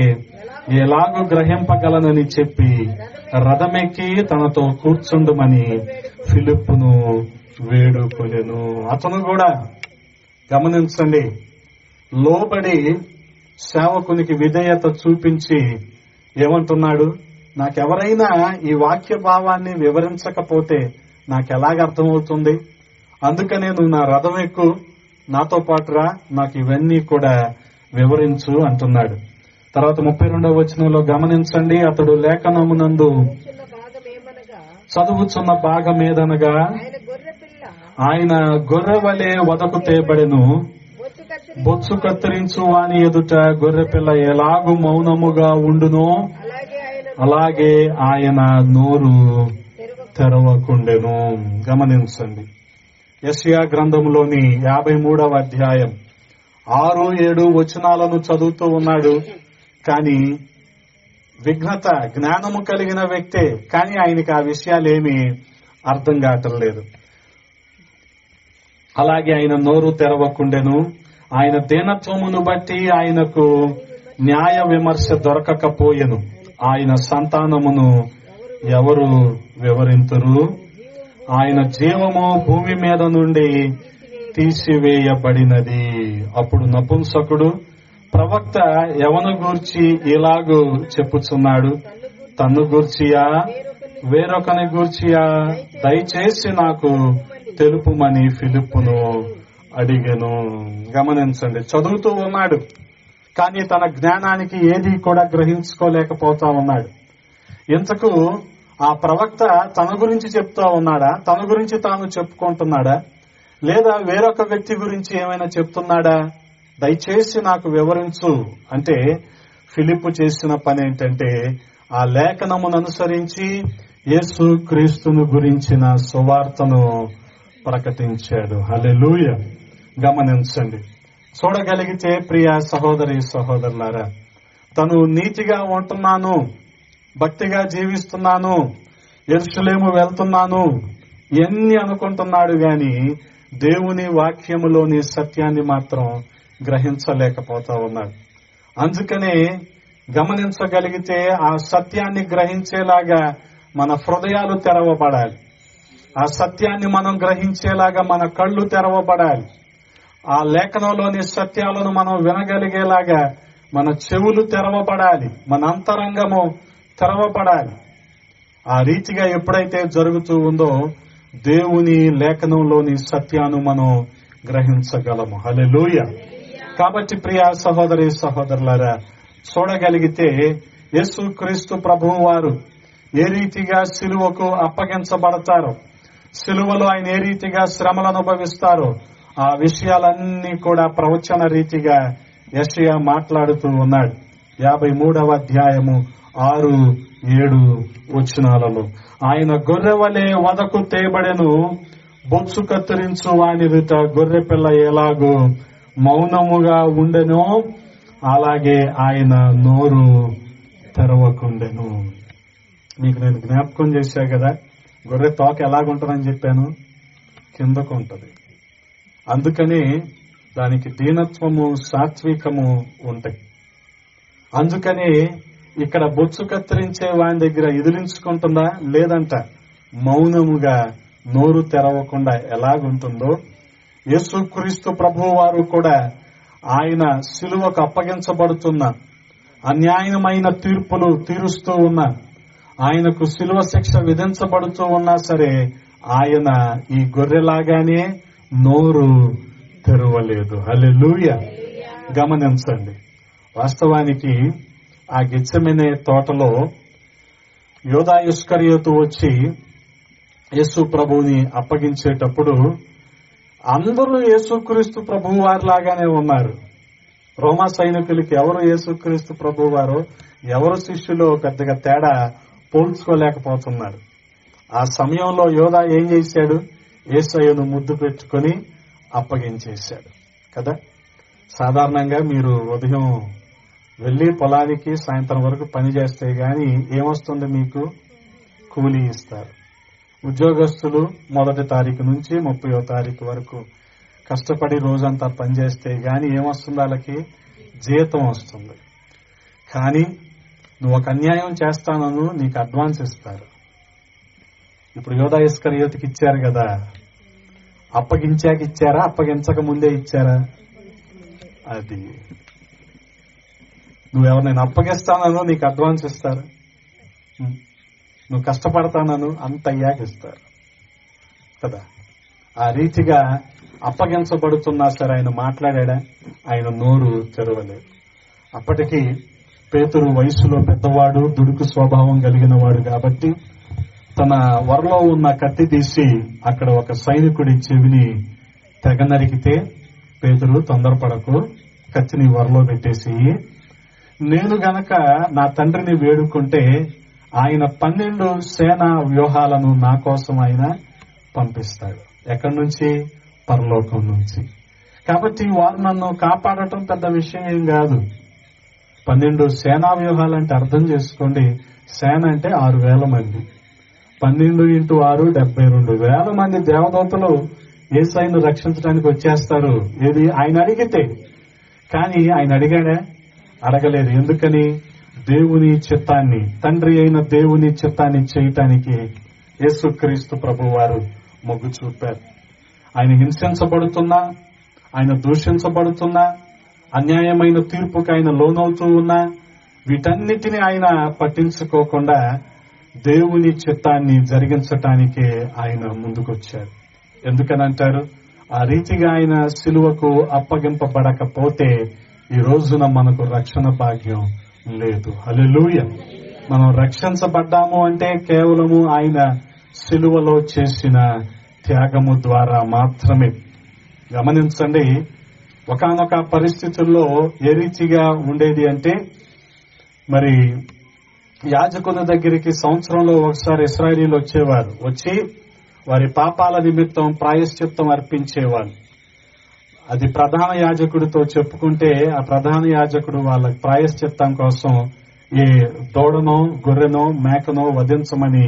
ఎలాగూ గ్రహింపగలనని చెప్పి రథమెక్కి తనతో కూర్చుండమని ఫిలిప్పును వేడుకొనెను. అతను కూడా గమనించండి, లోబడి సేవకునికి విధేయత చూపించి ఏమంటున్నాడు, నాకెవరైనా ఈ వాక్య భావాన్ని వివరించకపోతే నాకెలాగ అర్థమవుతుంది? అందుకనే నువ్వు నా రథం ఎక్కు, నాతో పాటురా, నాకు ఇవన్నీ కూడా వివరించు అంటున్నాడు. తర్వాత 32వ వచనంలో గమనించండి, అతడు లేఖనమునందు చదువుచున్న భాగమేదనగా ఆయన గొర్రె వలె వదకు తేబడెను, బొచ్చు కత్తిరించు వాని ఎదుట గొర్రెపిల్ల ఎలాగు మౌనముగా ఉండునో అలాగే ఆయన నోరు తెరవకుండెను. గమనించండి, యెషయా గ్రంథంలోని 53వ అధ్యాయం 6-7 వచనాలను చదువుతూ ఉన్నాడు. కానీ విఘ్నత, జ్ఞానము కలిగిన వ్యక్తే, కానీ ఆయనకి ఆ విషయాలేమీ అర్థం కావటం లేదు. అలాగే ఆయన నోరు తెరవకుండెను. ఆయన దీనత్వమును బట్టి ఆయనకు న్యాయ విమర్శ దొరకకపోయెను. ఆయన సంతానమును ఎవరు వివరింతురు? ఆయన జీవము భూమి మీద నుండి తీసివేయబడినది. అప్పుడు నపుంసకుడు ప్రవక్త ఎవను గూర్చి ఇలాగూ చెప్పుచున్నాడు? తన్ను గూర్చియా వేరొకని గూర్చియా? దయచేసి నాకు తెలుపుమని ఫిలిప్పును అడిగెను. గమనించండి, చదువుతూ ఉన్నాడు కానీ తన జ్ఞానానికి ఏది కూడా గ్రహించుకోలేకపోతా ఉన్నాడు. ఇంతకు ఆ ప్రవక్త తన గురించి చెప్తా ఉన్నాడా? తన గురించి తాను చెప్పుకుంటున్నాడా? లేదా వేరొక వ్యక్తి గురించి ఏమైనా చెప్తున్నాడా? దయచేసి నాకు వివరించు అంటే ఫిలిప్పు చేసిన పని ఏంటంటే ఆ లేఖనమును అనుసరించి యేసు క్రీస్తును గురించిన సువార్తను ప్రకటించాడు. హల్లెలూయా. గమనించండి, చూడగలిగితే ప్రియ సహోదరి సహోదరులారా, తను నీతిగా ఉంటున్నాను, భక్తిగా జీవిస్తున్నాను, యెరూషలేము వెళ్తున్నాను ఎన్ని అనుకుంటున్నాడు గాని దేవుని వాక్యములోని సత్యాన్ని మాత్రం గ్రహించలేకపోతా ఉన్నాడు. అందుకనే గమనించగలిగితే ఆ సత్యాన్ని గ్రహించేలాగా మన హృదయాలు తెరవబడాలి. ఆ సత్యాన్ని మనం గ్రహించేలాగా మన కళ్ళు తెరవబడాలి. ఆ లేఖనంలోని సత్యాలను మనం వినగలిగేలాగా మన చెవులు తెరవబడాలి, మన అంతరంగము తెరవబడాలి. ఆ రీతిగా ఎప్పుడైతే జరుగుతూ ఉందో దేవుని లేఖనంలోని సత్యాన్ని మనం గ్రహించగలము. హల్లెలూయా. కాబట్టి ప్రియ సహోదరి సహోదరులారా, చూడగలిగితే యేసు క్రీస్తు ప్రభువు వారు ఏ రీతిగా సిలువకు అప్పగించబడతారో, సిలువలో ఆయన ఏ రీతిగా శ్రమలు అనుభవిస్తారో ఆ విషయాలన్నీ కూడా ప్రవచన రీతిగా యెషయా మాట్లాడుతూ ఉన్నాడు. 53వ అధ్యాయము 6-7 వచనాలలో ఆయన గొర్రె వలె వదకు తేబడెను, బొచ్చు కత్తిరించు వాని ఎదుట గొర్రె పిల్ల ఎలాగో మౌనముగా ఉండెనో అలాగే ఆయన నోరు తెరవకుండెను. మీకు నేను జ్ఞాపకం చేశా కదా, గొర్రె తోక ఎలాగుంటుందని చెప్పాను, కిందకు ఉంటది. అందుకని దానికి దీనత్వము సాత్వికము ఉంటాయి. అందుకని ఇక్కడ బొచ్చు కత్తిరించే వాని దగ్గర ఎదిలించుకుంటుందా? లేదంట. మౌనముగా నోరు తెరవకుండా ఎలాగుంటుందో యేసుక్రీస్తు ప్రభువు వారు కూడా ఆయన సిలువకు అప్పగించబడుతున్న అన్యాయమైన తీర్పులు తీరుస్తూ ఉన్నా, ఆయనకు సిలువ శిక్ష విధించబడుతూ ఉన్నా సరే ఆయన ఈ గొర్రెలాగానే నోరు తెరవలేదు. హల్లెలూయా. గమనించండి, వాస్తవానికి ఆ గెత్సెమనే తోటలో యోధా ఇస్కరియోతు వచ్చి యేసు ప్రభువుని అప్పగించేటప్పుడు అందరూ యేసుక్రీస్తు ప్రభువు వారిలాగానే ఉన్నారు. రోమా సైనికులకి ఎవరు యేసుక్రీస్తు ప్రభువు వారో ఎవరు శిష్యులో పెద్దగా తేడా పోల్చుకోలేకపోతున్నారు. ఆ సమయంలో యోధా ఏం చేశాడు? యేసయ్యను ముద్దు పెట్టుకుని అప్పగించేశాడు కదా. సాధారణంగా మీరు ఉదయం వెళ్లి పొలానికి సాయంత్రం వరకు పని చేస్తే గాని ఏమొస్తుంది? మీకు కూలీ ఇస్తారు. ఉద్యోగస్తులు 1వ తారీఖు నుంచి 30వ తారీఖు వరకు కష్టపడి రోజంతా పనిచేస్తే గాని ఏమొస్తుంది? వాళ్ళకి జీతం వస్తుంది. కానీ నువ్వు ఒక అన్యాయం చేస్తానను నీకు అడ్వాన్స్ ఇస్తారు. ఇప్పుడు యోధా ఇస్కరియోతుకి ఇచ్చారు కదా, అప్పగించాక ఇచ్చారా, అప్పగించక ముందే ఇచ్చారా? అది నువ్వెవరినైనా అప్పగిస్తానను నీకు అడ్వాన్స్ ఇస్తారు. నువ్వు కష్టపడతానను అంత అయ్యాక ఇస్తారు కదా. ఆ రీతిగా అప్పగించబడుతున్నా సరే ఆయన మాట్లాడా, ఆయన నోరు తెరవలేదు. అప్పటికి పేతురు వయసులో పెద్దవాడు, దుడుకు స్వభావం కలిగిన వాడు కాబట్టి తన వరలో ఉన్న కత్తి తీసి అక్కడ ఒక సైనికుడి చెవిని తెగ నరికితే, పేతురు తొందరపడకు, కత్తిని వరలో పెట్టేసి, నేను గనక నా తండ్రిని వేడుకుంటే ఆయన 12 సేనా వ్యూహాలను నా కోసం ఆయన పంపిస్తాడు. ఎక్కడి నుంచి? పరలోకం నుంచి. కాబట్టి వారు నన్ను కాపాడటం పెద్ద విషయం ఏం కాదు. 12 సేనా వ్యూహాలంటే అర్థం చేసుకోండి, సేన అంటే 6,000 మంది. 12 × 6 72,000 మంది దేవదూతలు యేసయ్యను రక్షించడానికి వచ్చేస్తారు. ఏది? ఆయన అడిగితే. కానీ ఆయన అడిగాడా? అడగలేదు. ఎందుకని? దేవుని చిత్తాన్ని, తండ్రి అయిన దేవుని చిత్తాన్ని చేయటానికి యేసుక్రీస్తు ప్రభు వారు మొగ్గు చూపారు. ఆయన హింసించబడుతున్నా, ఆయన దూషించబడుతున్నా, అన్యాయమైన తీర్పుకి ఆయన లోనవుతూ ఉన్నా, వీటన్నిటిని ఆయన పట్టించుకోకుండా దేవుని చిత్తాన్ని జరిగించటానికే ఆయన ముందుకొచ్చారు. ఎందుకనంటారు? ఆ రీతిగా ఆయన సిలువకు అప్పగింపబడకపోతే ఈ రోజున మనకు రక్షణ భాగ్యం లేదు. హల్లెలూయా. మనం రక్షించబడ్డాము అంటే కేవలము ఆయన సిలువలో చేసిన త్యాగము ద్వారా మాత్రమే. గమనించండి, ఒకానొక పరిస్థితుల్లో ఏ రీతిగా ఉండేది అంటే, మరి యాజకుని దగ్గరికి సంవత్సరంలో ఒకసారి ఇశ్రాయేలీయులు వచ్చేవారు. వచ్చి వారి పాపాల నిమిత్తం ప్రాయశ్చిత్తం అర్పించేవారు. అది ప్రధాన యాజకుడితో చెప్పుకుంటే ఆ ప్రధాన యాజకుడు వాళ్ళ ప్రాయశ్చిత్తం కోసం ఏ దూడనో గొర్రెనో మేకనో వధించమని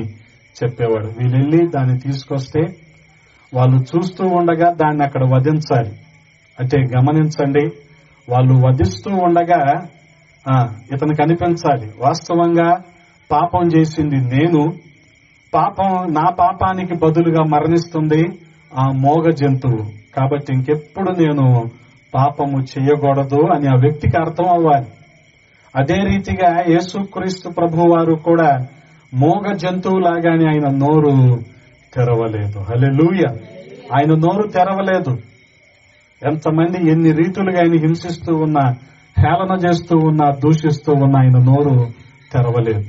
చెప్పేవాడు. వీళ్ళు వెళ్లి దాన్ని తీసుకొస్తే వాళ్ళు చూస్తూ ఉండగా దాన్ని అక్కడ వధించాలి. అంటే గమనించండి, వాళ్ళు వధిస్తూ ఉండగా ఇతను కనిపించాలి. వాస్తవంగా పాపం చేసింది నేను, నా పాపానికి బదులుగా మరణిస్తుంది ఆ మోగ జంతువు, కాబట్టి ఇంకెప్పుడు నేను పాపము చేయకూడదు అని ఆ వ్యక్తికి అర్థం అవ్వాలి. అదే రీతిగా యేసుక్రీస్తు ప్రభు వారు కూడా మోగ జంతువులాగానే ఆయన నోరు తెరవలేదు. హల్లెలూయా. ఆయన నోరు తెరవలేదు. ఎంతమంది ఎన్ని రీతులుగా ఆయన హింసిస్తూ ఉన్నా, హేళన చేస్తూ ఉన్నా, దూషిస్తూ ఉన్నా ఆయన నోరు తెరవలేదు.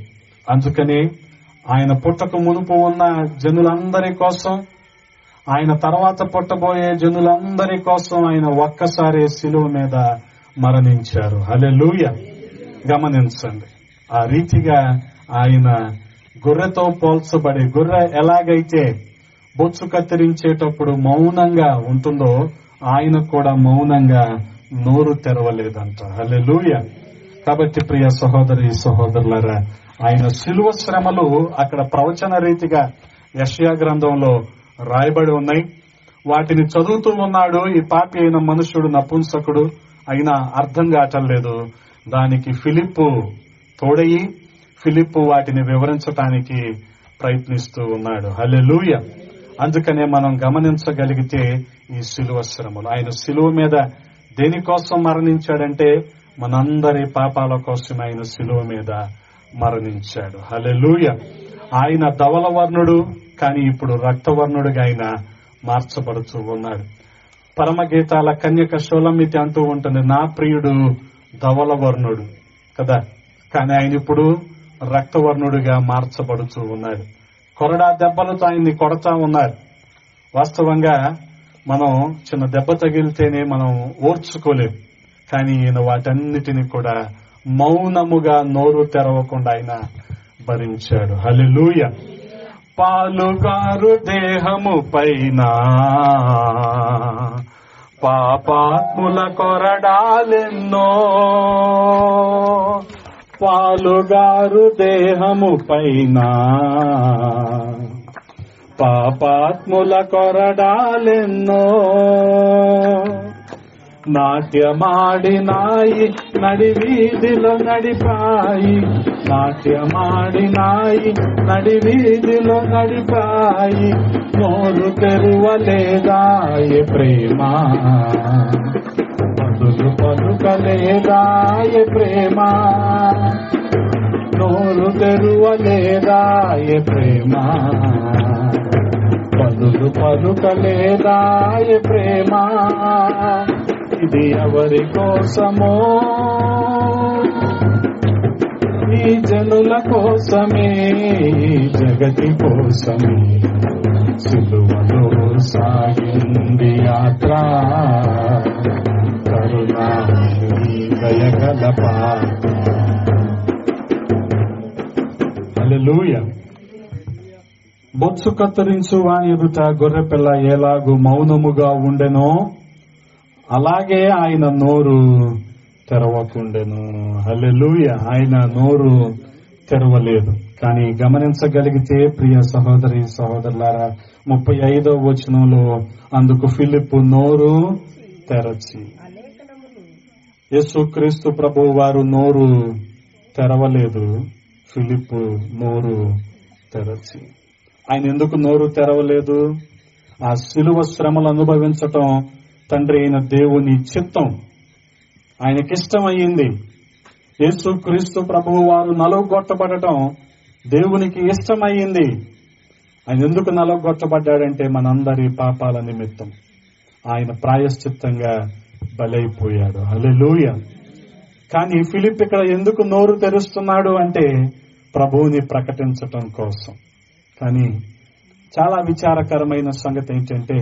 అందుకని ఆయన పుట్టక మునుపు ఉన్న జనులందరి కోసం, ఆయన తర్వాత పుట్టబోయే జనులందరి కోసం ఆయన ఒక్కసారి శిలువ మీద మరణించారు. హల్లెలూయా. గమనించండి, ఆ రీతిగా ఆయన గొర్రెతో పోల్చబడి, గొర్రె ఎలాగైతే బొచ్చు కత్తిరించేటప్పుడు మౌనంగా ఉంటుందో ఆయన కూడా మౌనంగా నోరు తెరవలేదంట. హల్లెలూయా. కాబట్టి ప్రియ సహోదరి సహోదరులారా, ఆయన శిలువ శ్రమలు అక్కడ ప్రవచన రీతిగా యెషయా గ్రంథంలో రాయబడి ఉన్నాయి. వాటిని చదువుతూ ఉన్నాడు ఈ పాపి అయిన మనుషుడు, నపుంసకుడు అయినా అర్థం కావట్లేదు. దానికి ఫిలిప్పు తోడయి ఫిలిప్పు వాటిని వివరించడానికి ప్రయత్నిస్తూ ఉన్నాడు. హల్లెలూయా. అందుకనే మనం గమనించగలిగితే ఈ శిలువ శ్రమలు, ఆయన శిలువ మీద దేనికోసం మరణించాడంటే మనందరి పాపాల కోసం ఆయన శిలువ మీద మరణించాడు. హల్లెలూయా. ఆయన ధవలవర్ణుడు, కానీ ఇప్పుడు రక్తవర్ణుడిగా ఆయన మార్చబడుతూ ఉన్నాడు. పరమగీతాల కన్యక షోలమితి అంటూ ఉంటుంది, నా ప్రియుడు ధవలవర్ణుడు కదా, కానీ ఆయన ఇప్పుడు రక్తవర్ణుడిగా మార్చబడుతూ ఉన్నాడు. కొరడా దెబ్బలతో ఆయన్ని కొడతా ఉన్నారు. వాస్తవంగా మనం చిన్న దెబ్బ తగిలితేనే మనం ఓర్చుకోలేం, కానీ ఈయన వాటన్నిటిని కూడా మౌనముగా నోరు తెరవకుండా ఆయన భరించాడు. హల్లెలూయా. పాలుగారు దేహము పైన పాపాత్ముల కొరడాలెన్నో, పాలుగారు దేహము పైన పాపాత్ముల కొరడాలెన్నో, నాట్యమాడినాయి నడివీధిలో నడిపాయి, నాట్యమాడినాయి నడివీధిలో నడిపాయి, నోరు తెరువలేదాయే ప్రేమ, పదులు పలుకలేదాయే ప్రేమ, నోరు తెరువలేదా ఏ ప్రేమ, పలులు పలుకలేదా ఏ ప్రేమ, ఇది ఎవరి కోసమో, ఈ జనుల కోసమే, జగతి కోసమే సిలువలో సాగింది యాత్ర, కరుణామయుని దయగల పాత్ర. హల్లెలూయా. బొత్సు కత్తిరించు వాని ఎదుట గొర్రెపిల్ల ఎలాగూ మౌనముగా ఉండెనో అలాగే ఆయన నోరు తెరవకుండెను. హల్లెలూయా. ఆయన నోరు తెరవలేదు. కానీ గమనించగలిగితే ప్రియ సహోదరి సహోదరులారా, 35వ వచనంలో అందుకు ఫిలిప్పు నోరు తెరచి, యేసుక్రీస్తు ప్రభువు వారు నోరు తెరవలేదు, ఫిలిప్పు నోరు తెరచి. ఆయన ఎందుకు నోరు తెరవలేదు? ఆ శిలువ శ్రమలు అనుభవించటం తండ్రి అయిన దేవుని చిత్తం, ఆయనకిష్టమయ్యింది. యేసుక్రీస్తు ప్రభువు వారు నలుగొట్టబడటం దేవునికి ఇష్టమయ్యింది. ఆయన ఎందుకు నలుగొట్టబడ్డాడంటే మనందరి పాపాల నిమిత్తం ఆయన ప్రాయశ్చిత్తంగా బలైపోయాడు. హల్లెలూయా. కానీ ఫిలిప్ ఇక్కడ ఎందుకు నోరు తెరుస్తున్నాడు అంటే ప్రభువుని ప్రకటించటం కోసం. కానీ చాలా విచారకరమైన సంగతి ఏంటంటే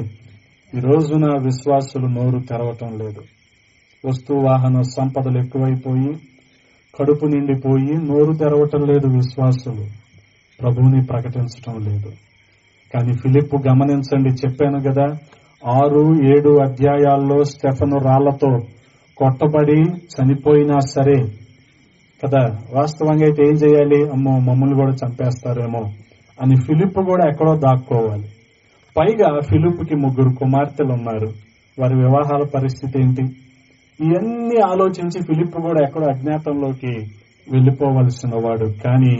ఈ రోజున విశ్వాసులు నోరు తెరవటం లేదు. వస్తు వాహన సంపదలు ఎక్కువైపోయి కడుపు నిండిపోయి నోరు తెరవటం లేదు విశ్వాసులు, ప్రభువుని ప్రకటించటం లేదు. కానీ ఫిలిప్పు గమనించండి, చెప్పాను కదా 6-7 అధ్యాయాల్లో స్టెఫను రాళ్లతో కొట్టబడి చనిపోయినా సరే కదా, వాస్తవంగా అయితే ఏం చేయాలి, అమ్మో మమ్మల్ని కూడా చంపేస్తారేమో అని ఫిలిప్పు కూడా ఎక్కడో దాక్కోవాలి. పైగా ఫిలిప్పుకి 3 కుమార్తెలు ఉన్నారు, వారి వివాహాల పరిస్థితి ఏంటి, ఇవన్నీ ఆలోచించి ఫిలిప్పు కూడా ఎక్కడో అజ్ఞాతంలోకి వెళ్లిపోవలసిన వాడు. కానీ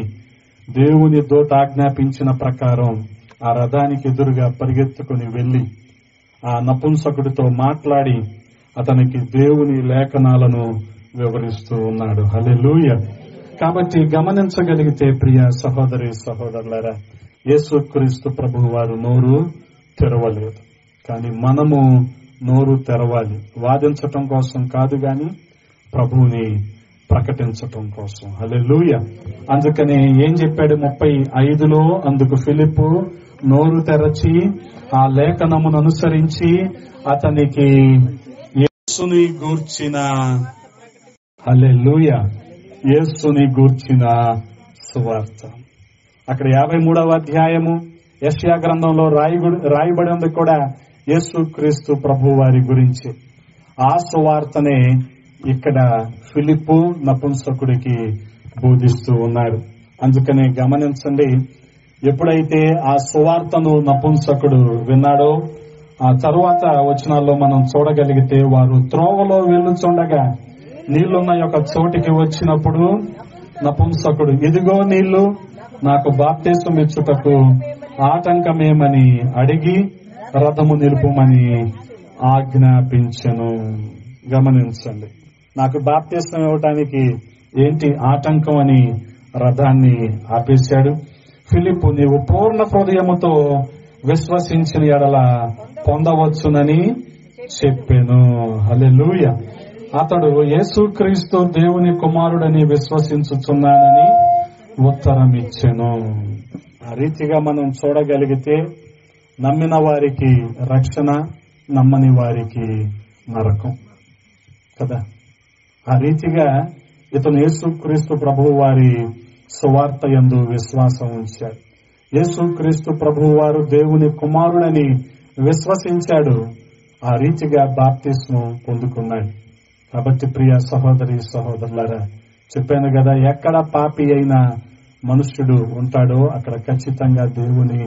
దేవుని దూత ఆజ్ఞాపించిన ప్రకారం ఆ రథానికి ఎదురుగా పరిగెత్తుకుని వెళ్లి ఆ నపుంసకుడితో మాట్లాడి అతనికి దేవుని లేఖనాలను వివరిస్తూ ఉన్నాడు. హల్లెలూయా. కాబట్టి గమనించగలిగితే ప్రియ సహోదరి సహోదరులారా, యేసుక్రీస్తు ప్రభువు వారు నోరు తెరవలేదు. కానీ మనము నోరు తెరవాలి, వాదించటం కోసం కాదు గాని ప్రభువుని ప్రకటించటం కోసం. హల్లెలూయా. అందుకని ఏం చెప్పాడు 35లో, అందుకు ఫిలిప్పు నోరు తెరచి ఆ లేఖనమును అనుసరించి అతనికి యేసుని గూర్చిన, హల్లెలూయా, యేసుని గూర్చిన సువార్త. అక్కడ 53వ అధ్యాయము యెషయా గ్రంథంలో రాయబడి ఉంది కూడా యేసుక్రీస్తు ప్రభు వారి గురించి. ఆ సువార్తనే ఇక్కడ ఫిలిప్పు నపుంసకుడికి బోధిస్తూ ఉన్నారు. అందుకనే గమనించండి, ఎప్పుడైతే ఆ సువార్తను నపుంసకుడు విన్నాడో ఆ తరువాత వచనాల్లో మనం చూడగలిగితే వారు త్రోవలో వెళ్ళుచుండగా నీళ్లున్న యొక్క చోటికి వచ్చినప్పుడు నపుంసకుడు, ఇదిగో నీళ్లు, నాకు బాప్తిసం ఇచ్చుటకు ఆటంకమేమని అడిగి రథము నిలుపుమని ఆజ్ఞాపించెను. గమనించండి, నాకు బాప్తిసం ఇవ్వటానికి ఏంటి ఆటంకం అని రథాన్ని ఆపేశాడు. ఫిలిప్పు, నీవు పూర్ణ హృదయముతో విశ్వసించిన ఎడల పొందవచ్చునని చెప్పెను. హల్లెలూయా. అతడు యేసుక్రీస్తు దేవుని కుమారుడని విశ్వసించుచున్నానని ఉత్తరం ఇచ్చెను. ఆ రీతిగా మనం చూడగలిగితే నమ్మిన వారికి రక్షణ, నమ్మని వారికి నరకం కదా. ఆ రీతిగా ఇతను యేసుక్రీస్తు ప్రభువు వారి సువార్త యందు విశ్వాసం ఉంచాడు. యేసుక్రీస్తు ప్రభువు వారు దేవుని కుమారుడని విశ్వసించాడు. ఆ రీతిగా బాప్తిస్మం పొందుకున్నాడు. కాబట్టి ప్రియ సహోదరి సహోదరులారా, చెప్పాను కదా, ఎక్కడ పాపి అయిన మనుష్యుడు ఉంటాడో అక్కడ ఖచ్చితంగా దేవుని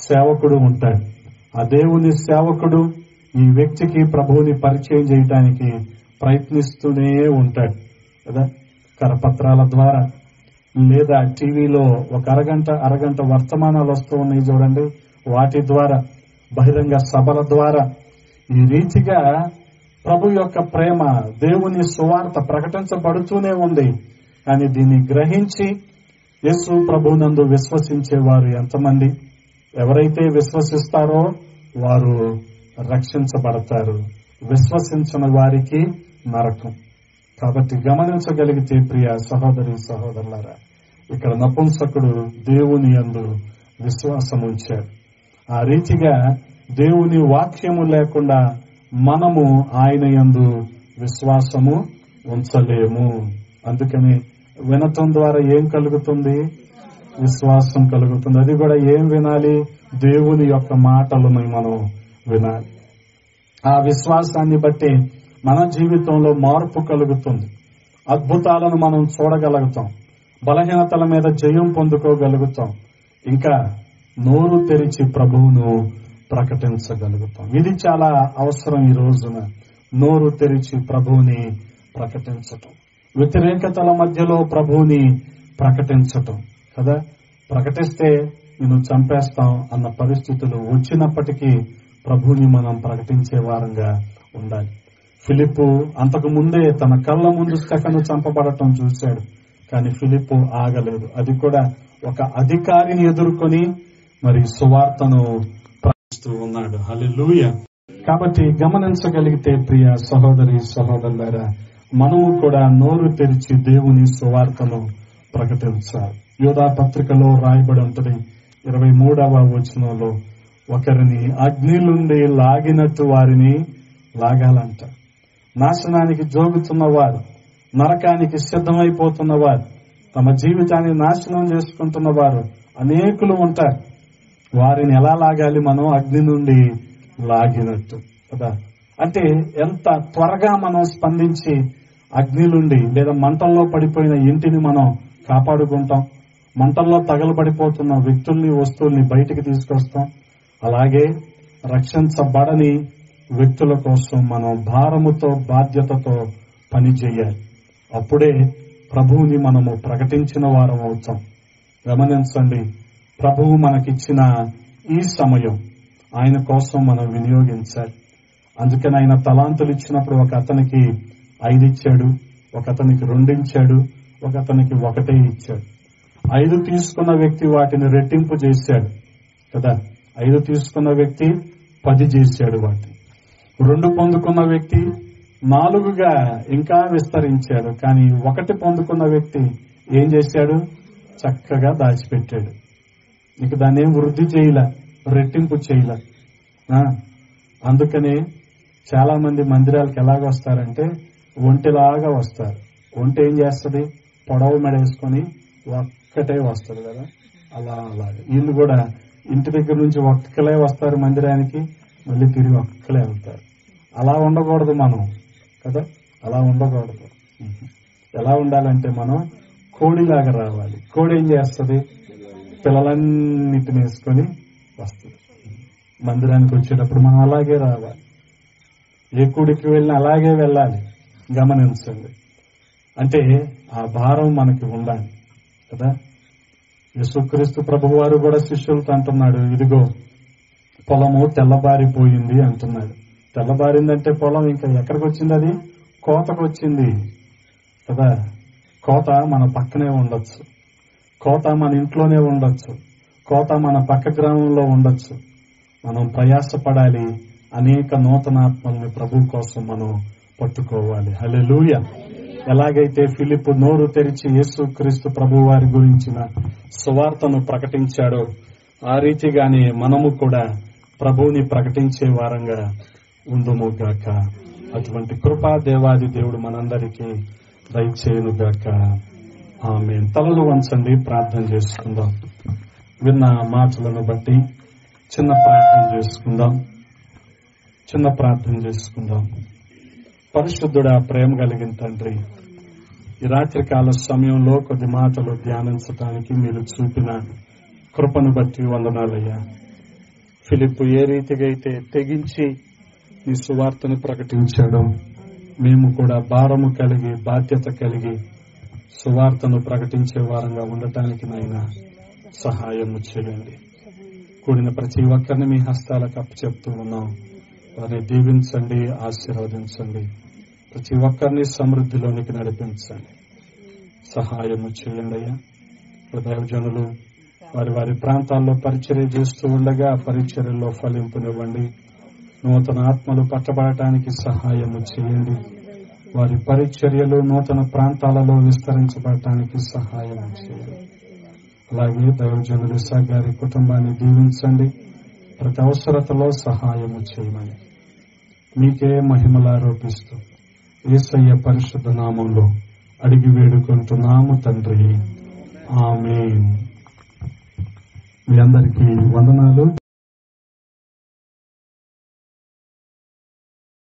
సేవకుడు ఉంటాడు. ఆ దేవుని సేవకుడు ఈ వ్యక్తికి ప్రభువుని పరిచయం చేయడానికి ప్రయత్నిస్తూనే ఉంటాడు కదా. కరపత్రాల ద్వారా లేదా టీవీలో ఒక అరగంట వర్తమానాలు వస్తూ ఉన్నాయి చూడండి, వాటి ద్వారా, బహిరంగ సభల ద్వారా ఈ రీతిగా ప్రభు యొక్క ప్రేమ, దేవుని సువార్త ప్రకటించబడుతూనే ఉంది. కానీ దీన్ని గ్రహించి యేసు ప్రభునందు విశ్వసించేవారు ఎంతమంది? ఎవరైతే విశ్వసిస్తారో వారు రక్షించబడతారు, విశ్వసించని వారికి నరకం. కాబట్టి గమనించగలిగితే ప్రియ సహోదరి సహోదరులారా, ఇక్కడ నపుంసకుడు దేవుని యందు విశ్వాసం ఉంచాడు. ఆ రీతిగా దేవుని వాక్యము లేకుండా మనము ఆయన యందు విశ్వాసము ఉంచలేము. అందుకని వినటం ద్వారా ఏం కలుగుతుంది? విశ్వాసం కలుగుతుంది. అది కూడా ఏం వినాలి? దేవుని యొక్క మాటలను మనం వినాలి. ఆ విశ్వాసాన్ని బట్టి మన జీవితంలో మార్పు కలుగుతుంది. అద్భుతాలను మనం చూడగలుగుతాం, బలహీనతల మీద జయం పొందుకోగలుగుతాం, ఇంకా నోరు తెరిచి ప్రభువును ప్రకటించగలుగుతాం. ఇది చాలా అవసరం ఈ రోజున, నోరు తెరిచి ప్రభువుని ప్రకటించటం, వ్యతిరేకతల మధ్యలో ప్రభువుని ప్రకటించటం కదా. ప్రకటిస్తే నేను చంపేస్తాం అన్న పరిస్థితులు వచ్చినప్పటికీ ప్రభువుని మనం ప్రకటించే వారంగా ఉండాలి. ఫిలిప్పు అంతకు ముందే తన కళ్ళ ముందు స్టెఫెను చంపబడటం చూశాడు, కానీ ఫిలిప్పు ఆగలేదు. అది కూడా ఒక అధికారిని ఎదుర్కొని మరి సువార్తను ప్రకటిస్తూ ఉన్నాడు. హల్లెలూయా. కాబట్టి గమనించగలిగితే ప్రియ సహోదరి సహోదరులారా, మనము కూడా నోరు తెరిచి దేవుని సువార్తను ప్రకటించాలి. యోధా పత్రికలో రాయబడి ఉంటుంది 23వ వచనంలో, ఒకరిని అగ్ని నుండి లాగినట్టు వారిని లాగాలంట. నాశనానికి జోగుతున్న వారు, నరకానికి సిద్ధమైపోతున్న వారు, తమ జీవితాన్ని నాశనం చేసుకుంటున్న వారు అనేకులు ఉంటారు. వారిని ఎలా లాగాలి? మనం అగ్ని నుండి లాగినట్టు కదా. అంటే ఎంత త్వరగా మనం స్పందించి అగ్ని నుండి లేదా మంటల్లో పడిపోయిన ఇంటిని మనం కాపాడుకుంటాం, మంటల్లో తగలబడిపోతున్న వ్యక్తుల్ని వస్తువుల్ని బయటికి తీసుకొస్తాం. అలాగే రక్షించబడని వ్యక్తుల కోసం మనం భారముతో బాధ్యతతో పని చేయాలి. అప్పుడే ప్రభువుని మనము ప్రకటించిన వారం అవుతాం. గమనించండి, ప్రభువు మనకిచ్చిన ఈ సమయం ఆయన కోసం మనం వినియోగించాలి. అందుకని ఆయన తలాంతులు ఇచ్చినప్పుడు ఒక అతనికి 5 ఇచ్చాడు, ఒక అతనికి 2 ఇచ్చాడు, ఒక అతనికి 1 ఇచ్చాడు. 5 తీసుకున్న వ్యక్తి వాటిని రెట్టింపు చేశాడు కదా. 5 తీసుకున్న వ్యక్తి 10 చేశాడు వాటిని. 2 పొందుకున్న వ్యక్తి 4గా ఇంకా విస్తరించాడు. కానీ 1 పొందుకున్న వ్యక్తి ఏం చేశాడు? చక్కగా దాచిపెట్టాడు. ఇక దాన్ని ఏం వృద్ధి చేయలే, రెట్టింపు చేయలే. అందుకనే చాలా మంది మందిరాలకు ఎలాగొస్తారంటే ఒంటిలాగా వస్తారు. ఒంటి ఏం చేస్తుంది? పొడవు మెడేసుకొని ఒక్కటే వస్తుంది కదా. అలాగే వీళ్ళు కూడా ఇంటి దగ్గర నుంచి ఒక్కలే వస్తారు మందిరానికి, మళ్ళీ తిరిగి ఒక్కలే వెళ్తారు. అలా ఉండకూడదు మనం కదా. అలా ఉండకూడదు. ఎలా ఉండాలంటే మనం కోడిలాగా రావాలి. కోడి ఏం చేస్తుంది? పిల్లలన్నిటిని వేసుకొని వస్తుంది. మందిరానికి వచ్చేటప్పుడు మనం అలాగే రావాలి. ఏ కూడికి వెళ్ళినా అలాగే వెళ్ళాలి. గమనించండి. అంటే ఆ భారం మనకి ఉండాలి కదా. యేసుక్రీస్తు ప్రభువు వారు కూడా శిష్యులతో అంటున్నాడు, ఇదిగో పొలము తెల్లబారిపోయింది అంటున్నాడు. తెల్లబారిందంటే పొలం ఇంకా ఎక్కడికి వచ్చింది? అది కోతకు వచ్చింది కదా. కోత మన పక్కనే ఉండొచ్చు, కోత మన ఇంట్లోనే ఉండొచ్చు, కోత మన పక్క గ్రామంలో ఉండొచ్చు. మనం ప్రయాసపడాలి. అనేక నూతనాత్మల్ని ప్రభు కోసం మనం పట్టుకోవాలి. హల్లెలూయా. ఎలాగైతే ఫిలిప్పు నోరు తెరిచి యేసుక్రీస్తు ప్రభు వారి గురించిన సువార్తను ప్రకటించాడో ఆ రీతిగానే మనము కూడా ప్రభువుని ప్రకటించే వారంగా ఉందుముగాక. అటువంటి కృపా దేవాది దేవుడు మనందరికీ దయచేయునుగాక. ఆమేన్. తలలు వంచండి, ప్రార్థన చేసుకుందాం. విన్న మాటలను బట్టి చిన్న ప్రార్థన చేసుకుందాం. పరిశుద్ధుడా, ప్రేమ కలిగిన తండ్రి, ఈ రాత్రికాల సమయంలో కొద్ది మాటలు ధ్యానించడానికి మీరు చూపిన కృపను బట్టి వందనాలయ్యా. ఫిలిప్పు ఏ రీతిగా అయితే తెగించి ఈ సువార్తను ప్రకటించాడో మేము కూడా భారము కలిగి బాధ్యత కలిగి సువార్తను ప్రకటించే వారంగా ఉండటానికి నాయన సహాయము చేయండి. కూడిన ప్రతి ఒక్కరిని మీ హస్తాలకు అప్పచెప్తూ ఉన్నాం. వారిని దీవించండి, ఆశీర్వదించండి. ప్రతి ఒక్కరిని సమృద్ధిలోనికి నడిపించండి. సహాయము చేయండి అయ్యా. దైవజనులు వారి వారి ప్రాంతాల్లో పరిచర్య చేస్తూ ఉండగా పరిచర్యల్లో ఫలింపునివ్వండి. నూతన ఆత్మలు పట్టబడటానికి సహాయము చేయండి. వారి పరిచర్యలు నూతన ప్రాంతాలలో విస్తరించబడటానికి సహాయం చేయండి. అలాగే దైవజనులు ఇస్సాక్ గారి కుటుంబాన్ని దీవించండి. ప్రతి అవసరతలో సహాయము చేయమని మీకే మహిమలారోపిస్తూ యేసయ్య పరిశుద్ధ నామంలో అడిగి వేడుకుంటున్నాము తండ్రి. ఆమేన్. మీ అందరికీ వందనాలు.